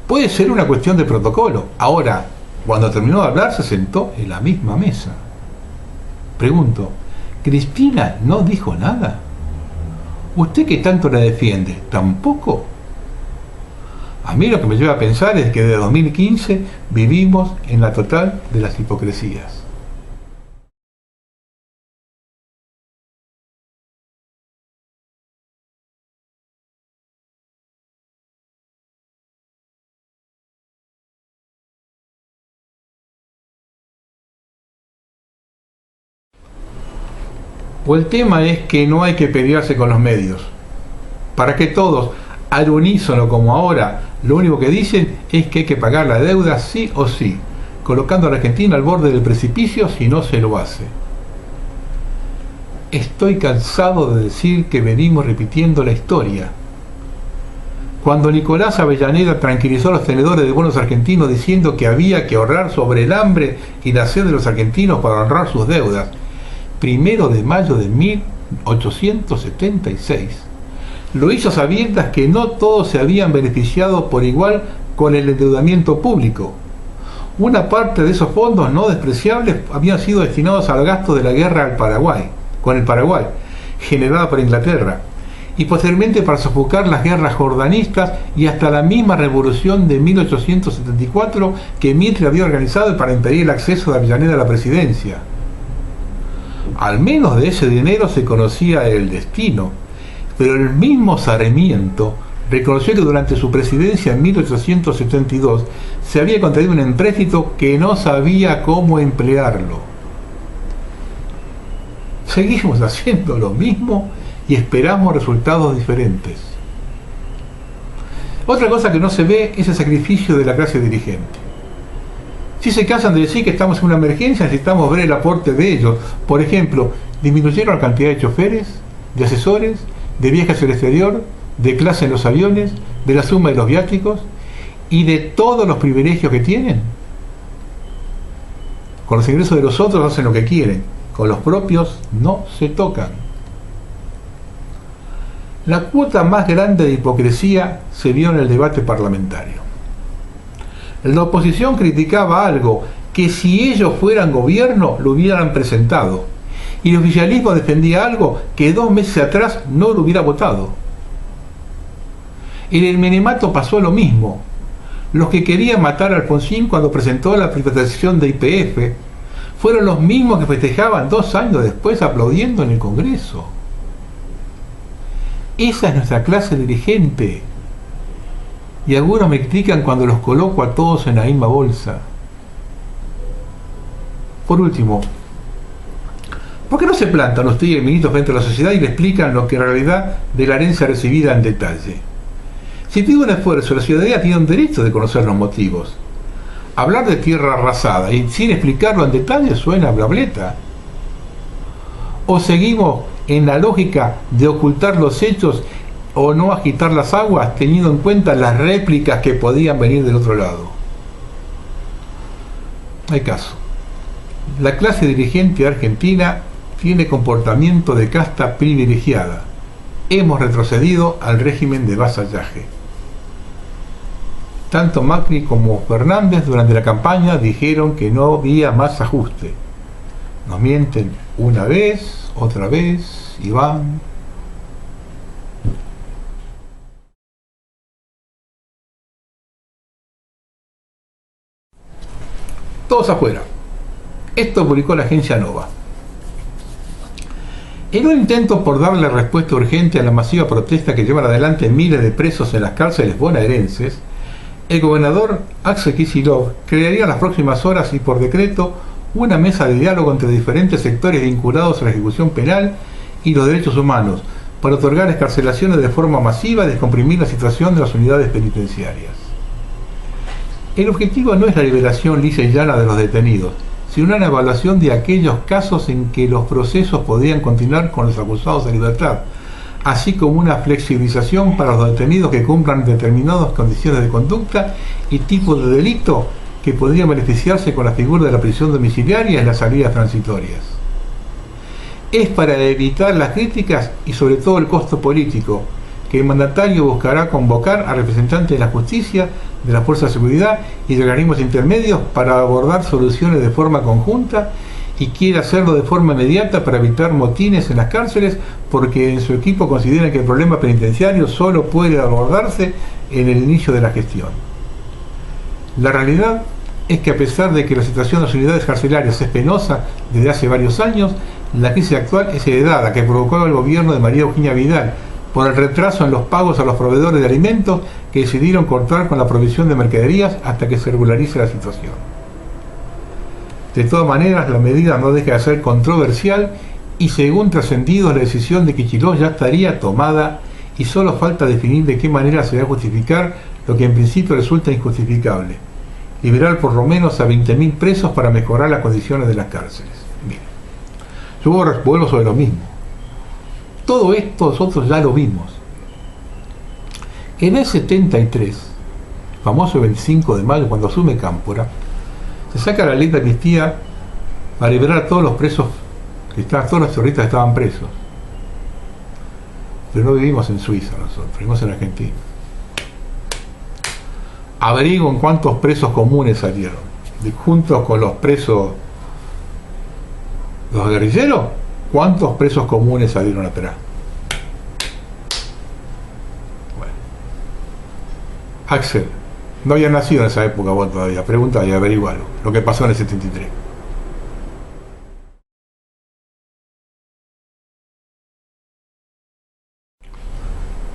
Puede ser una cuestión de protocolo. Ahora, cuando terminó de hablar, se sentó en la misma mesa. Pregunto, ¿Cristina no dijo nada? ¿Usted que tanto la defiende, tampoco? A mí lo que me lleva a pensar es que desde 2015 vivimos en la total de las hipocresías. O el tema es que no hay que pelearse con los medios. Para que todos, al unísono como ahora, lo único que dicen es que hay que pagar la deuda sí o sí, colocando a la Argentina al borde del precipicio si no se lo hace. Estoy cansado de decir que venimos repitiendo la historia. Cuando Nicolás Avellaneda tranquilizó a los tenedores de bonos argentinos diciendo que había que ahorrar sobre el hambre y la sed de los argentinos para honrar sus deudas, 1 de mayo de 1876, lo hizo sabiendas que no todos se habían beneficiado por igual con el endeudamiento público. Una parte de esos fondos no despreciables habían sido destinados al gasto de la guerra con el Paraguay, generada por Inglaterra, y posteriormente para sofocar las guerras jordanistas y hasta la misma revolución de 1874 que Mitre había organizado para impedir el acceso de Avellaneda a la presidencia. Al menos de ese dinero se conocía el destino. Pero el mismo Sarmiento reconoció que durante su presidencia en 1872 se había contraído un empréstito que no sabía cómo emplearlo. Seguimos haciendo lo mismo y esperamos resultados diferentes. Otra cosa que no se ve es el sacrificio de la clase dirigente. Si se cansan de decir que estamos en una emergencia, necesitamos ver el aporte de ellos. Por ejemplo, disminuyeron la cantidad de choferes, de asesores, de viajes al exterior, de clase en los aviones, de la suma de los viáticos y de todos los privilegios que tienen. Con los ingresos de los otros hacen lo que quieren, con los propios no se tocan. La cuota más grande de hipocresía se vio en el debate parlamentario. La oposición criticaba algo que si ellos fueran gobierno lo hubieran presentado, y el oficialismo defendía algo que 2 meses atrás no lo hubiera votado. En el menemato pasó lo mismo. Los que querían matar a Alfonsín cuando presentó la privatización de YPF fueron los mismos que festejaban 2 años después aplaudiendo en el Congreso. Esa es nuestra clase dirigente. Y algunos me critican cuando los coloco a todos en la misma bolsa. Por último, ¿por qué no se plantan usted y el ministro frente a la sociedad y le explican lo que en realidad de la herencia recibida en detalle? Si pide un esfuerzo, la ciudadanía tiene un derecho de conocer los motivos. Hablar de tierra arrasada y sin explicarlo en detalle suena a blableta. ¿O seguimos en la lógica de ocultar los hechos o no agitar las aguas teniendo en cuenta las réplicas que podían venir del otro lado? Hay caso. La clase dirigente argentina tiene comportamiento de casta privilegiada. Hemos retrocedido al régimen de vasallaje. Tanto Macri como Fernández durante la campaña dijeron que no había más ajuste. Nos mienten una vez, otra vez, y van. Todos afuera. Esto publicó la agencia Nova. En un intento por darle respuesta urgente a la masiva protesta que llevan adelante miles de presos en las cárceles bonaerenses, el gobernador Axel Kicillof crearía en las próximas horas y por decreto una mesa de diálogo entre diferentes sectores vinculados a la ejecución penal y los derechos humanos para otorgar excarcelaciones de forma masiva y descomprimir la situación de las unidades penitenciarias. El objetivo no es la liberación lisa y llana de los detenidos, sino una evaluación de aquellos casos en que los procesos podían continuar con los acusados de libertad, así como una flexibilización para los detenidos que cumplan determinadas condiciones de conducta y tipo de delito que podrían beneficiarse con la figura de la prisión domiciliaria en las salidas transitorias. Es para evitar las críticas y sobre todo el costo político que el mandatario buscará convocar a representantes de la justicia, de la Fuerza de Seguridad y de organismos intermedios para abordar soluciones de forma conjunta y quiere hacerlo de forma inmediata para evitar motines en las cárceles porque en su equipo consideran que el problema penitenciario solo puede abordarse en el inicio de la gestión. La realidad es que a pesar de que la situación de las unidades carcelarias es penosa desde hace varios años, la crisis actual es heredada que provocó el gobierno de María Eugenia Vidal por el retraso en los pagos a los proveedores de alimentos que decidieron cortar con la provisión de mercaderías hasta que se regularice la situación. De todas maneras, la medida no deja de ser controversial y según trascendidos la decisión de Kicillof ya estaría tomada y solo falta definir de qué manera se va a justificar lo que en principio resulta injustificable: liberar por lo menos a 20.000 presos para mejorar las condiciones de las cárceles. Bien. Yo vuelvo sobre lo mismo. Todo esto nosotros ya lo vimos. En el 73, famoso 25 de mayo, cuando asume Cámpora, se saca la ley de amnistía para liberar a todos los presos, todos los terroristas que estaban presos. Pero no vivimos en Suiza nosotros, vivimos en Argentina. Averigüen cuántos presos comunes salieron, juntos con los presos, los guerrilleros, cuántos presos comunes salieron atrás. Bueno. Axel, no había nacido en esa época vos todavía, pregunta y averigualo, lo que pasó en el 73.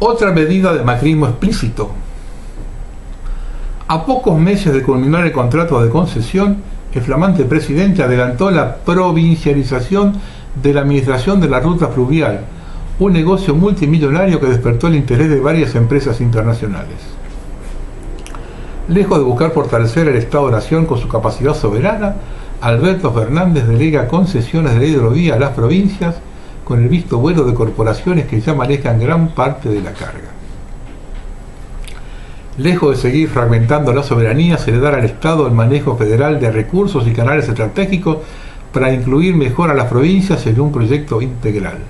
Otra medida de macrismo explícito. A pocos meses de culminar el contrato de concesión, el flamante presidente adelantó la provincialización de la administración de la ruta fluvial, un negocio multimillonario que despertó el interés de varias empresas internacionales. Lejos de buscar fortalecer el Estado-Nación con su capacidad soberana, Alberto Fernández delega concesiones de la hidrovía a las provincias con el visto bueno de corporaciones que ya manejan gran parte de la carga. Lejos de seguir fragmentando la soberanía, se le dará al Estado el manejo federal de recursos y canales estratégicos para incluir mejor a las provincias en un proyecto integral.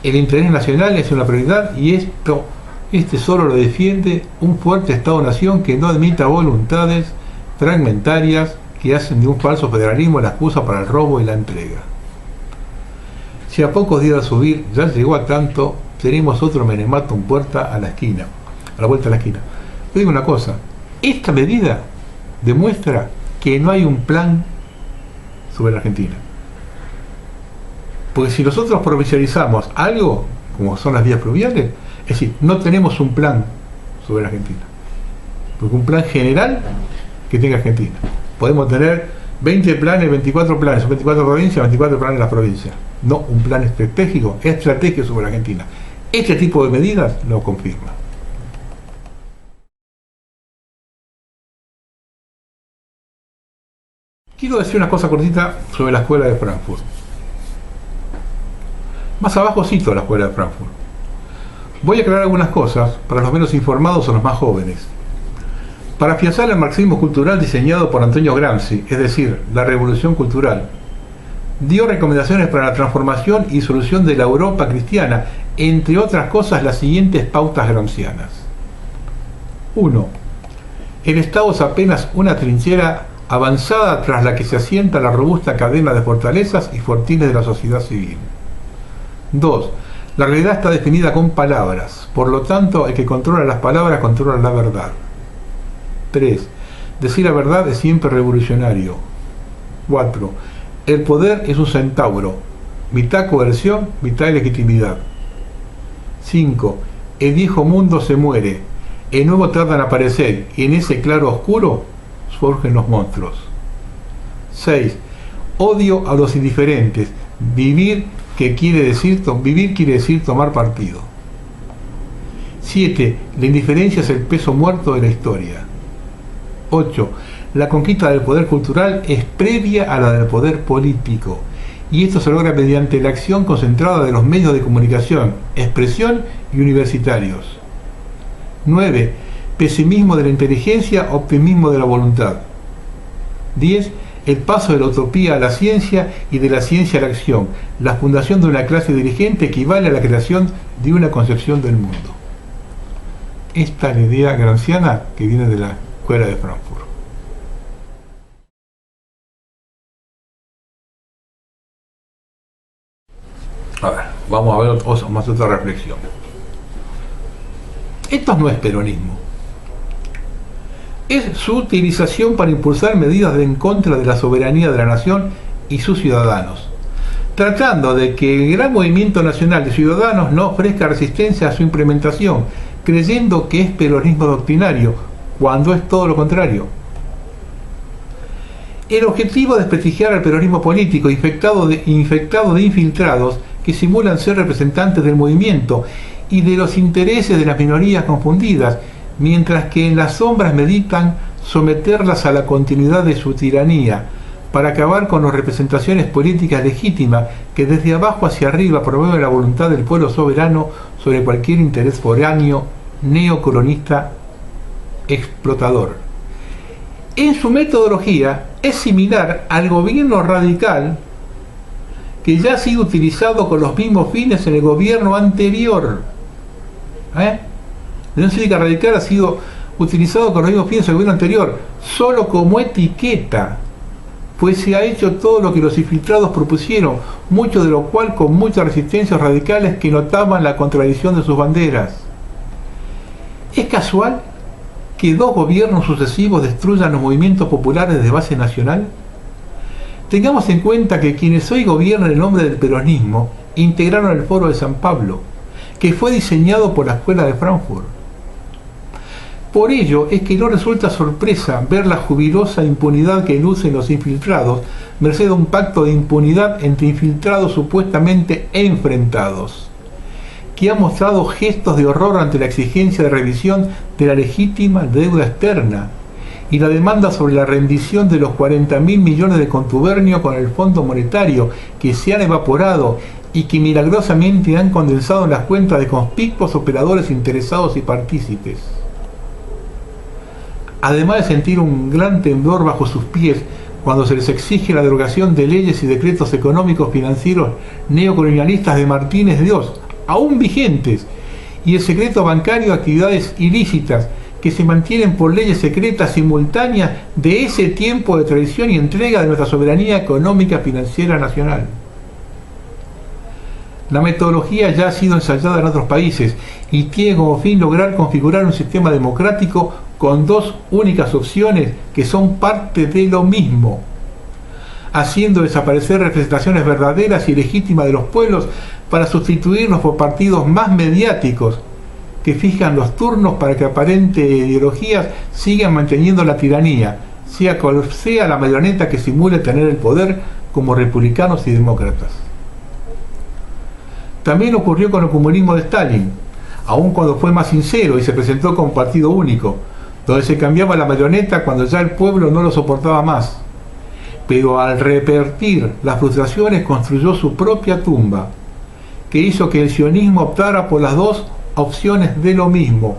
El interés nacional es una prioridad y este solo lo defiende un fuerte Estado-Nación que no admita voluntades fragmentarias que hacen de un falso federalismo la excusa para el robo y la entrega. Si a pocos días de subir ya llegó a tanto, tenemos otro menematum puerta a la esquina, a la vuelta a la esquina. Yo digo una cosa, esta medida demuestra que no hay un plan sobre la Argentina. Porque si nosotros provincializamos algo, como son las vías fluviales, es decir, no tenemos un plan sobre la Argentina. Porque un plan general que tenga Argentina. Podemos tener 20 planes, 24 planes, 24 provincias, 24 planes en las provincias. No un plan estratégico sobre la Argentina. Este tipo de medidas lo confirma. Quiero decir una cosa cortita sobre la escuela de Frankfurt. Más abajo cito la escuela de Frankfurt. Voy a aclarar algunas cosas para los menos informados o los más jóvenes. Para afianzar el marxismo cultural diseñado por Antonio Gramsci, es decir, la revolución cultural, dio recomendaciones para la transformación y solución de la Europa cristiana, entre otras cosas las siguientes pautas gramscianas. 1. El Estado es apenas una trinchera avanzada tras la que se asienta la robusta cadena de fortalezas y fortines de la sociedad civil. 2. La realidad está definida con palabras, por lo tanto el que controla las palabras controla la verdad. 3. Decir la verdad es siempre revolucionario. 4. El poder es un centauro, mitad coerción, mitad legitimidad. 5. El viejo mundo se muere, el nuevo tarda en aparecer y en ese claro oscuro surgen los monstruos. 6. Odio a los indiferentes. Vivir quiere decir tomar partido. 7. La indiferencia es el peso muerto de la historia. 8. La conquista del poder cultural es previa a la del poder político, y esto se logra mediante la acción concentrada de los medios de comunicación, expresión y universitarios. 9. Pesimismo de la inteligencia, optimismo de la voluntad. 10. El paso de la utopía a la ciencia y de la ciencia a la acción. La fundación de una clase dirigente equivale a la creación de una concepción del mundo. Esta es la idea gramsciana que viene de la escuela de Frankfurt. A ver, vamos a ver otra reflexión. Esto no es peronismo. Es su utilización para impulsar medidas en contra de la soberanía de la nación y sus ciudadanos, tratando de que el gran movimiento nacional de ciudadanos no ofrezca resistencia a su implementación, creyendo que es peronismo doctrinario, cuando es todo lo contrario. El objetivo es desprestigiar al peronismo político infectado de infiltrados que simulan ser representantes del movimiento y de los intereses de las minorías confundidas, mientras que en las sombras meditan someterlas a la continuidad de su tiranía, para acabar con las representaciones políticas legítimas que desde abajo hacia arriba promueven la voluntad del pueblo soberano sobre cualquier interés foráneo, neocolonista, explotador. En su metodología es similar al gobierno radical que ya ha sido utilizado con los mismos fines en el gobierno anterior. La Unión Cívica Radical ha sido utilizado con los mismos fines en el gobierno anterior, solo como etiqueta, pues se ha hecho todo lo que los infiltrados propusieron, mucho de lo cual con muchas resistencias radicales que notaban la contradicción de sus banderas. ¿Es casual que dos gobiernos sucesivos destruyan los movimientos populares de base nacional? Tengamos en cuenta que quienes hoy gobiernan en nombre del peronismo integraron el Foro de San Pablo, que fue diseñado por la Escuela de Frankfurt. Por ello es que no resulta sorpresa ver la jubilosa impunidad que lucen los infiltrados, merced a un pacto de impunidad entre infiltrados supuestamente enfrentados, que ha mostrado gestos de horror ante la exigencia de revisión de la legítima deuda externa y la demanda sobre la rendición de los 40.000 millones de contubernio con el Fondo Monetario que se han evaporado y que milagrosamente han condensado en las cuentas de conspicuos operadores interesados y partícipes. Además de sentir un gran temblor bajo sus pies cuando se les exige la derogación de leyes y decretos económicos financieros neocolonialistas de Martínez Dios, aún vigentes, y el secreto bancario de actividades ilícitas que se mantienen por leyes secretas simultáneas de ese tiempo de traición y entrega de nuestra soberanía económica financiera nacional. La metodología ya ha sido ensayada en otros países y tiene como fin lograr configurar un sistema democrático con dos únicas opciones que son parte de lo mismo, haciendo desaparecer representaciones verdaderas y legítimas de los pueblos para sustituirlos por partidos más mediáticos que fijan los turnos para que aparentes ideologías sigan manteniendo la tiranía, sea cual sea la marioneta que simule tener el poder, como republicanos y demócratas. También ocurrió con el comunismo de Stalin, aun cuando fue más sincero y se presentó como partido único, donde se cambiaba la marioneta cuando ya el pueblo no lo soportaba más. Pero al revertir las frustraciones construyó su propia tumba, que hizo que el sionismo optara por las dos opciones de lo mismo,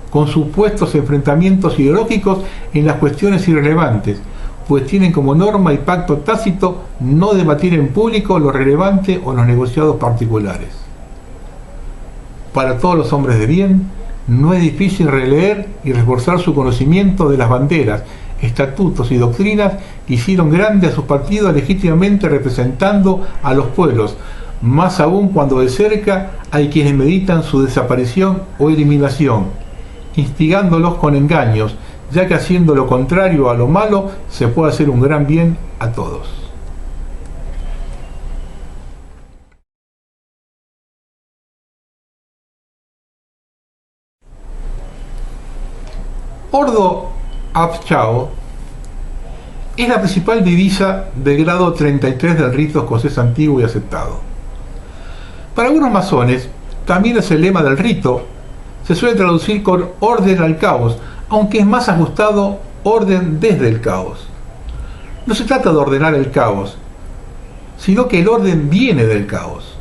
con supuestos enfrentamientos ideológicos en las cuestiones irrelevantes, pues tienen como norma y pacto tácito no debatir en público lo relevante o los negociados particulares. Para todos los hombres de bien, no es difícil releer y reforzar su conocimiento de las banderas, estatutos y doctrinas que hicieron grande a sus partidos legítimamente representando a los pueblos, más aún cuando de cerca hay quienes meditan su desaparición o eliminación, instigándolos con engaños, ya que haciendo lo contrario a lo malo se puede hacer un gran bien a todos. Ordo ab chao es la principal divisa del grado 33 del rito escocés antiguo y aceptado. Para algunos masones, también es el lema del rito, se suele traducir con orden al caos, aunque es más ajustado orden desde el caos. No se trata de ordenar el caos, sino que el orden viene del caos.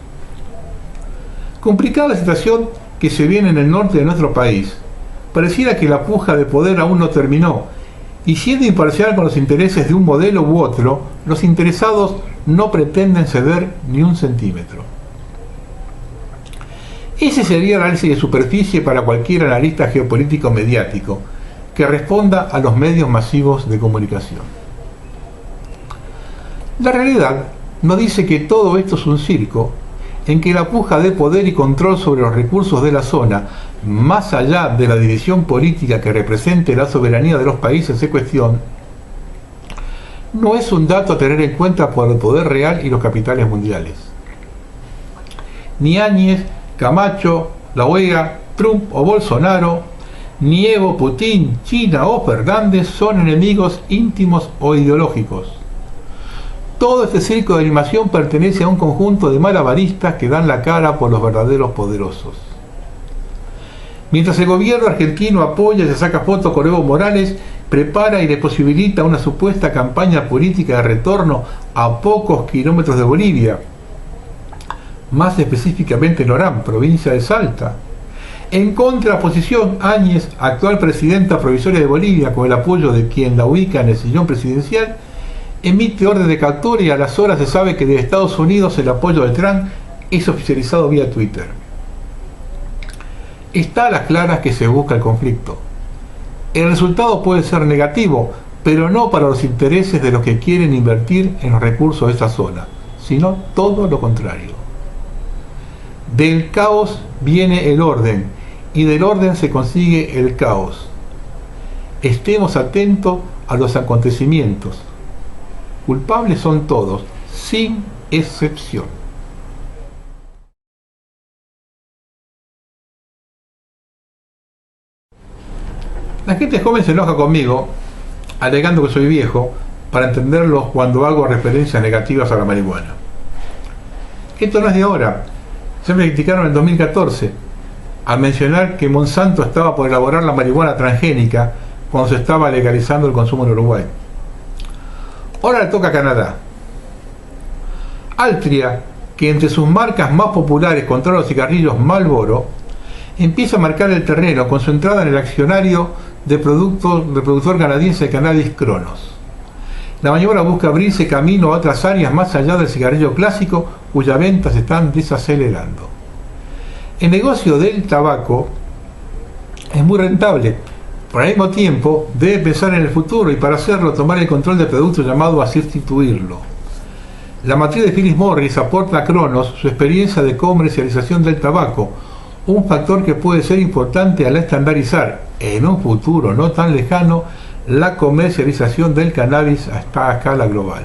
Complicada la situación que se viene en el norte de nuestro país, pareciera que la puja de poder aún no terminó, y siendo imparcial con los intereses de un modelo u otro, los interesados no pretenden ceder ni un centímetro. Ese sería el análisis de superficie para cualquier analista geopolítico mediático que responda a los medios masivos de comunicación. La realidad nos dice que todo esto es un circo en que la puja de poder y control sobre los recursos de la zona, más allá de la división política que represente la soberanía de los países en cuestión, no es un dato a tener en cuenta por el poder real y los capitales mundiales. Ni Áñez, Camacho, La Vega, Trump o Bolsonaro, ni Evo, Putin, China o Fernández son enemigos íntimos o ideológicos. Todo este circo de animación pertenece a un conjunto de malabaristas que dan la cara por los verdaderos poderosos. Mientras el gobierno argentino apoya y se saca fotos con Evo Morales, prepara y le posibilita una supuesta campaña política de retorno a pocos kilómetros de Bolivia, más específicamente en Orán, provincia de Salta. En contraposición, Áñez, actual presidenta provisoria de Bolivia, con el apoyo de quien la ubica en el sillón presidencial, emite orden de captura y a las horas se sabe que de Estados Unidos el apoyo de Trump es oficializado vía Twitter. Está a las claras que se busca el conflicto. El resultado puede ser negativo, pero no para los intereses de los que quieren invertir en los recursos de esta zona, sino todo lo contrario. Del caos viene el orden, y del orden se consigue el caos. Estemos atentos a los acontecimientos. Culpables son todos, sin excepción. La gente joven se enoja conmigo, alegando que soy viejo, para entenderlo cuando hago referencias negativas a la marihuana. Esto no es de ahora. Se me criticaron en el 2014 al mencionar que Monsanto estaba por elaborar la marihuana transgénica cuando se estaba legalizando el consumo en Uruguay. Ahora le toca a Canadá. Altria, que entre sus marcas más populares controla los cigarrillos Marlboro, empieza a marcar el terreno con su entrada en el accionario del productor canadiense de cannabis Cronos. La maniobra busca abrirse camino a otras áreas más allá del cigarrillo clásico, cuyas ventas se están desacelerando. El negocio del tabaco es muy rentable, pero al mismo tiempo debe pensar en el futuro y para hacerlo tomar el control del producto llamado a sustituirlo. La matriz de Philip Morris aporta a Cronos su experiencia de comercialización del tabaco, un factor que puede ser importante al estandarizar, en un futuro no tan lejano, la comercialización del cannabis a escala global.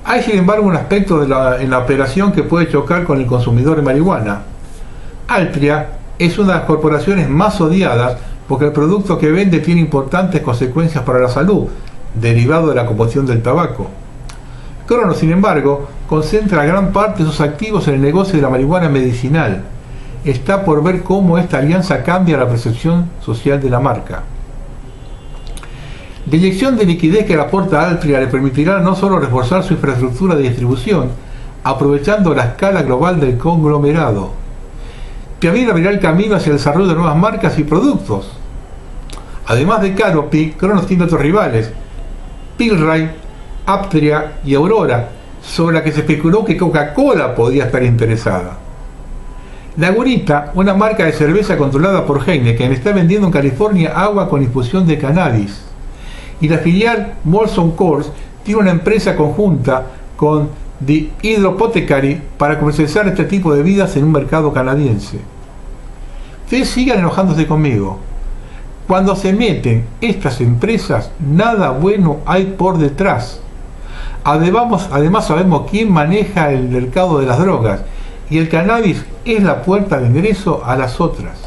Hay sin embargo un aspecto en la operación que puede chocar con el consumidor de marihuana. Altria es una de las corporaciones más odiadas porque el producto que vende tiene importantes consecuencias para la salud, derivado de la combustión del tabaco. Cronos, sin embargo, concentra gran parte de sus activos en el negocio de la marihuana medicinal. Está por ver cómo esta alianza cambia la percepción social de la marca. La inyección de liquidez que le aporta Altria le permitirá no solo reforzar su infraestructura de distribución, aprovechando la escala global del conglomerado, también abrirá el camino hacia el desarrollo de nuevas marcas y productos. Además de Canopy, Cronos tiene otros rivales, Pilray, Aptria y Aurora, sobre la que se especuló que Coca-Cola podría estar interesada. Lagunitas, una marca de cerveza controlada por Heineken, está vendiendo en California agua con infusión de cannabis. Y la filial Molson Coors tiene una empresa conjunta con The Hydropothecary para comercializar este tipo de bebidas en un mercado canadiense. Ustedes sigan enojándose conmigo. Cuando se meten estas empresas, nada bueno hay por detrás. Además sabemos quién maneja el mercado de las drogas, y el cannabis es la puerta de ingreso a las otras.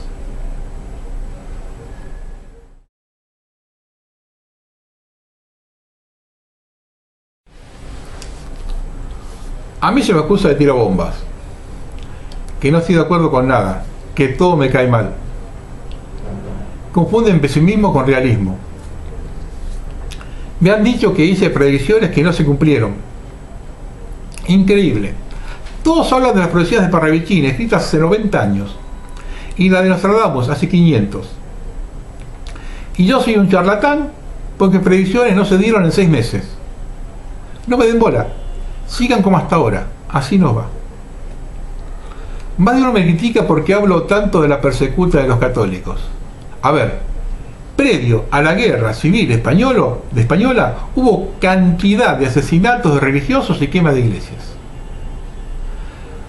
A mí se me acusa de tirabombas, que no estoy de acuerdo con nada, que todo me cae mal. Confunden pesimismo con realismo. Me han dicho que hice predicciones que no se cumplieron. Increíble. Todos hablan de las profecías de Parravicini, escritas hace 90 años, y la de Nostradamus hace 500. Y yo soy un charlatán porque predicciones no se dieron en 6 meses. No me den bola. Sigan como hasta ahora, así nos va. Más de uno me critica porque hablo tanto de la persecuta de los católicos. A ver, previo a la guerra civil española hubo cantidad de asesinatos de religiosos y quema de iglesias.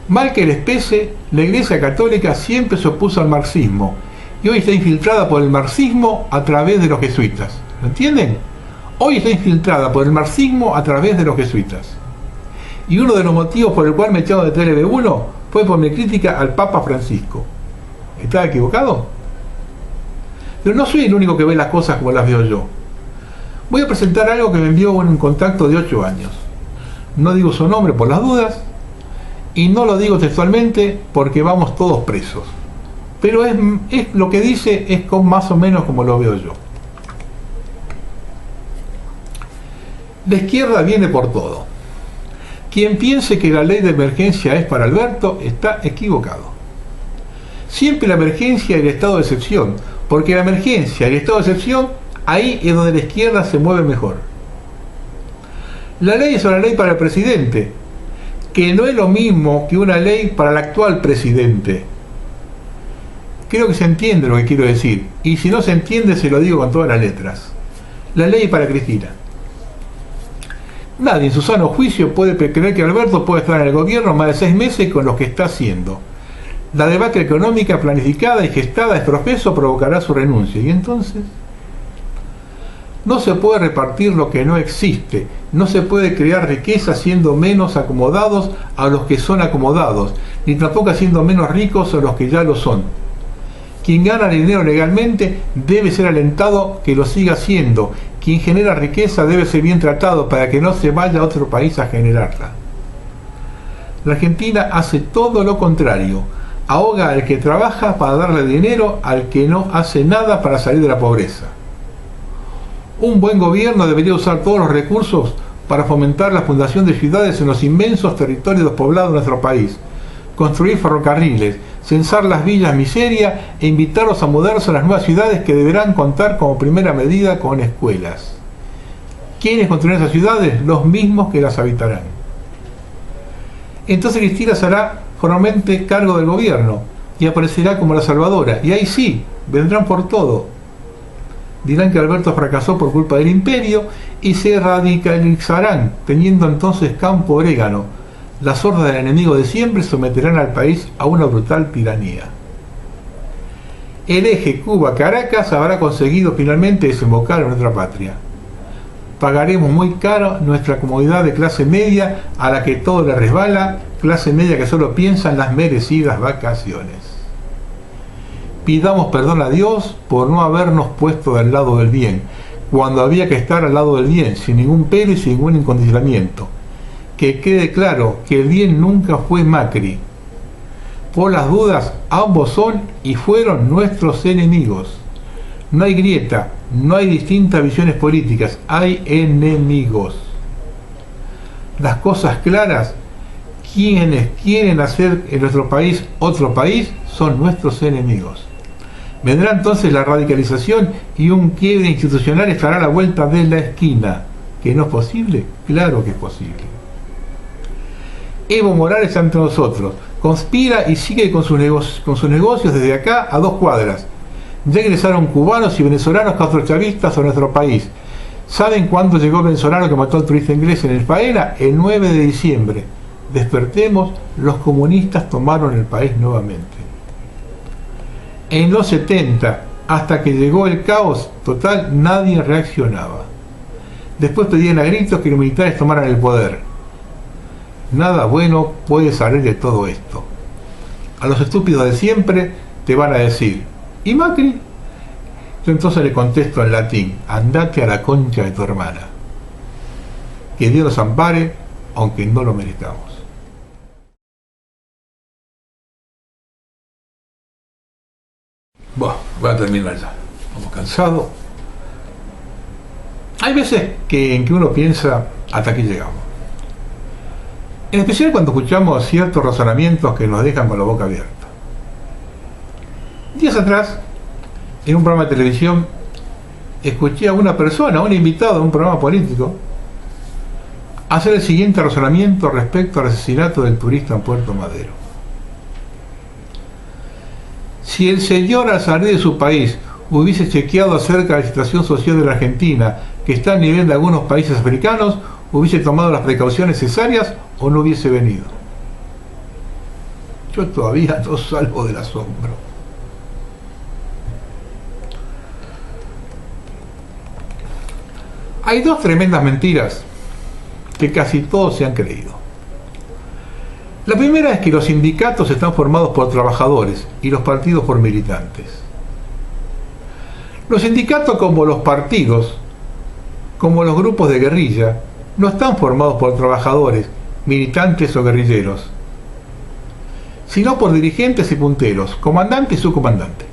Mal que les pese, la Iglesia Católica siempre se opuso al marxismo y hoy está infiltrada por el marxismo a través de los jesuitas. ¿Lo entienden? Hoy está infiltrada por el marxismo a través de los jesuitas. Y uno de los motivos por el cual me echaron de TLB1 fue por mi crítica al Papa Francisco. ¿Estaba equivocado? Pero no soy el único que ve las cosas como las veo yo. Voy a presentar algo que me envió un contacto de 8 años. No digo su nombre por las dudas, y no lo digo textualmente porque vamos todos presos. Pero es lo que dice es más o menos como lo veo yo. La izquierda viene por todo. Quien piense que la ley de emergencia es para Alberto está equivocado. Siempre la emergencia y el estado de excepción, porque la emergencia y el estado de excepción, ahí es donde la izquierda se mueve mejor. La ley es una ley para el presidente, que no es lo mismo que una ley para el actual presidente. Creo que se entiende lo que quiero decir, y si no se entiende se lo digo con todas las letras. La ley es para Cristina. Nadie en su sano juicio puede creer que Alberto puede estar en el gobierno más de 6 meses con lo que está haciendo. La debacle económica planificada y gestada es profeso provocará su renuncia. ¿Y entonces? No se puede repartir lo que no existe. No se puede crear riqueza siendo menos acomodados a los que son acomodados, ni tampoco haciendo menos ricos a los que ya lo son. Quien gana dinero legalmente debe ser alentado que lo siga haciendo. Quien genera riqueza debe ser bien tratado para que no se vaya a otro país a generarla. La Argentina hace todo lo contrario. Ahoga al que trabaja para darle dinero al que no hace nada para salir de la pobreza. Un buen gobierno debería usar todos los recursos para fomentar la fundación de ciudades en los inmensos territorios despoblados de nuestro país, construir ferrocarriles, censar las villas miseria e invitarlos a mudarse a las nuevas ciudades que deberán contar como primera medida con escuelas. ¿Quiénes construirán esas ciudades? Los mismos que las habitarán. Entonces Cristina se hará formalmente cargo del gobierno y aparecerá como la salvadora, y ahí sí, vendrán por todo. Dirán que Alberto fracasó por culpa del imperio y se radicalizarán, teniendo entonces campo orégano. Las hordas del enemigo de siempre someterán al país a una brutal tiranía. El eje Cuba-Caracas habrá conseguido finalmente desembocar en nuestra patria. Pagaremos muy caro nuestra comodidad de clase media a la que todo le resbala, clase media que solo piensa en las merecidas vacaciones. Pidamos perdón a Dios por no habernos puesto del lado del bien, cuando había que estar al lado del bien, sin ningún pero y sin ningún incondicionamiento. Que quede claro que el bien nunca fue Macri. Por las dudas, ambos son y fueron nuestros enemigos. No hay grieta, no hay distintas visiones políticas, hay enemigos. Las cosas claras, quienes quieren hacer en nuestro país otro país, son nuestros enemigos. Vendrá entonces la radicalización y un quiebre institucional estará a la vuelta de la esquina. ¿Que no es posible? Claro que es posible. Evo Morales está entre nosotros, conspira y sigue con sus negocios desde acá a 2 cuadras. Ya ingresaron cubanos y venezolanos castrochavistas a nuestro país. ¿Saben cuándo llegó el venezolano que mató al turista inglés en el Faena? El 9 de diciembre. Despertemos, los comunistas tomaron el país nuevamente. En los 70, hasta que llegó el caos total, nadie reaccionaba. Después pedían a gritos que los militares tomaran el poder. Nada bueno puede salir de todo esto. A los estúpidos de siempre te van a decir: ¿y Macri? Yo entonces le contesto en latín: andate a la concha de tu hermana. Que Dios los ampare, aunque no lo merezcamos. Bueno, voy a terminar ya. Estamos cansados. Hay veces en que uno piensa: hasta aquí llegamos. En especial cuando escuchamos ciertos razonamientos que nos dejan con la boca abierta. Días atrás, en un programa de televisión, escuché a una persona, un invitado de un programa político, hacer el siguiente razonamiento respecto al asesinato del turista en Puerto Madero. Si el señor al salir de su país hubiese chequeado acerca de la situación social de la Argentina, que está al nivel de algunos países africanos, hubiese tomado las precauciones necesarias o no hubiese venido. Yo todavía no salgo del asombro. Hay 2 tremendas mentiras que casi todos se han creído. La primera es que los sindicatos están formados por trabajadores y los partidos por militantes. Los sindicatos, como los partidos, como los grupos de guerrilla, no están formados por trabajadores, militantes o guerrilleros, sino por dirigentes y punteros, comandante y subcomandante.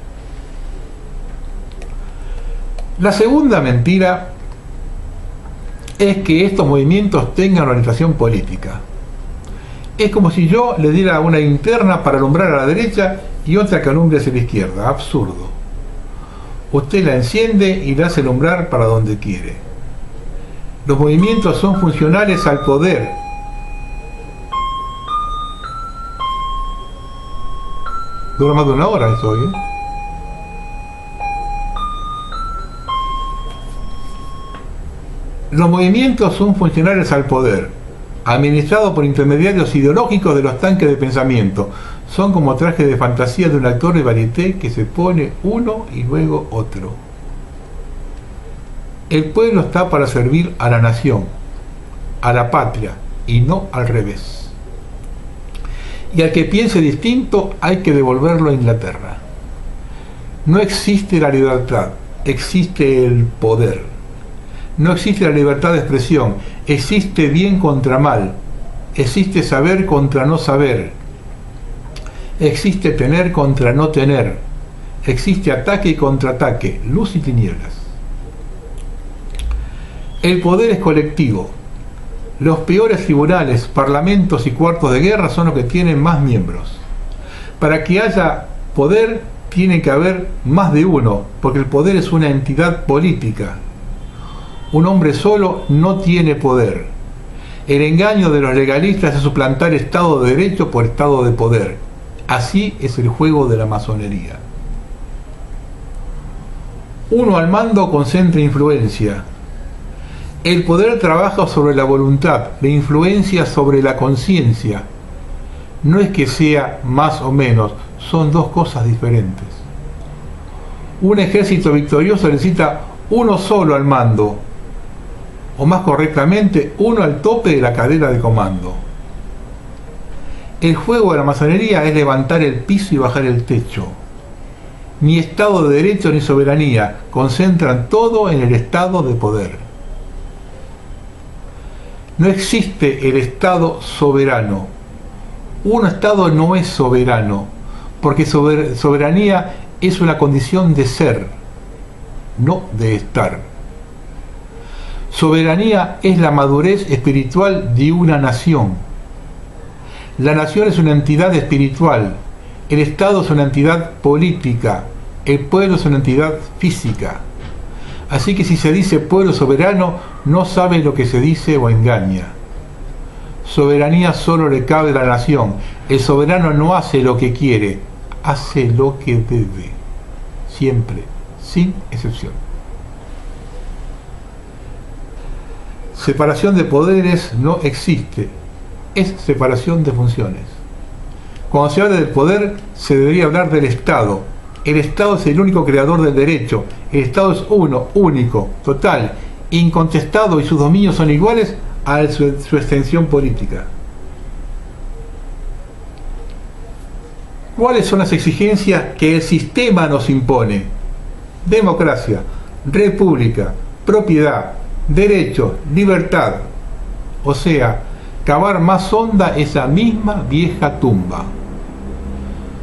La segunda mentira es que estos movimientos tengan orientación política. Es como si yo le diera una linterna para alumbrar a la derecha y otra que alumbre hacia la izquierda. Absurdo. Usted la enciende y la hace alumbrar para donde quiere. Los movimientos son funcionales al poder. Dura más de 1 hora eso hoy, ¿eh? Los movimientos son funcionales al poder, administrados por intermediarios ideológicos de los tanques de pensamiento. Son como trajes de fantasía de un actor de varieté que se pone uno y luego otro. El pueblo está para servir a la nación, a la patria, y no al revés. Y al que piense distinto hay que devolverlo a Inglaterra. No existe la libertad, existe el poder. No existe la libertad de expresión, existe bien contra mal, existe saber contra no saber, existe tener contra no tener, existe ataque y contraataque, luz y tinieblas. El poder es colectivo. Los peores tribunales, parlamentos y cuartos de guerra son los que tienen más miembros. Para que haya poder, tiene que haber más de uno, porque el poder es una entidad política. Un hombre solo no tiene poder. El engaño de los legalistas es suplantar Estado de Derecho por Estado de poder. Así es el juego de la masonería. Uno al mando concentra influencia. El poder trabaja sobre la voluntad, la influencia sobre la conciencia. No es que sea más o menos, son dos cosas diferentes. Un ejército victorioso necesita uno solo al mando, o más correctamente, uno al tope de la cadena de comando. El juego de la masonería es levantar el piso y bajar el techo. Ni Estado de Derecho ni soberanía, concentran todo en el Estado de poder. No existe el Estado soberano. Un Estado no es soberano, porque soberanía es una condición de ser, no de estar. Soberanía es la madurez espiritual de una nación. La nación es una entidad espiritual, el Estado es una entidad política, el pueblo es una entidad física. Así que si se dice pueblo soberano, no sabe lo que se dice o engaña. Soberanía solo le cabe a la nación. El soberano no hace lo que quiere, hace lo que debe. Siempre, sin excepción. Separación de poderes no existe, es separación de funciones. Cuando se habla del poder, se debería hablar del Estado. El Estado es el único creador del derecho. El Estado es uno, único, total, incontestado, y sus dominios son iguales a su extensión política. ¿Cuáles son las exigencias que el sistema nos impone? Democracia, república, propiedad, derechos, libertad. O sea, cavar más honda esa misma vieja tumba.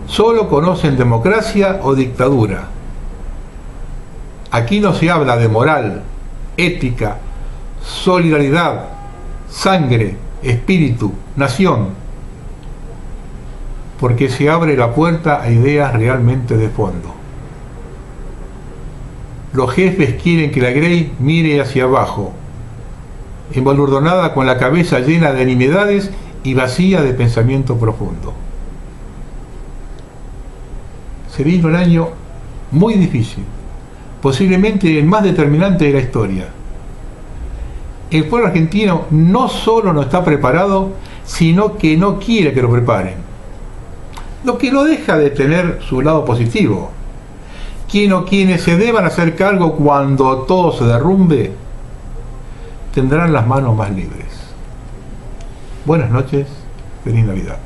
Solo conocen democracia o dictadura. Aquí no se habla de moral, ética, solidaridad, sangre, espíritu, nación, porque se abre la puerta a ideas realmente de fondo. Los jefes quieren que la Grey mire hacia abajo, embalurdonada con la cabeza llena de nimiedades y vacía de pensamiento profundo. Se vino un año muy difícil, posiblemente el más determinante de la historia. El pueblo argentino no solo no está preparado, sino que no quiere que lo preparen. Lo que no deja de tener su lado positivo. Quienes se deban hacer cargo cuando todo se derrumbe, tendrán las manos más libres. Buenas noches, feliz Navidad.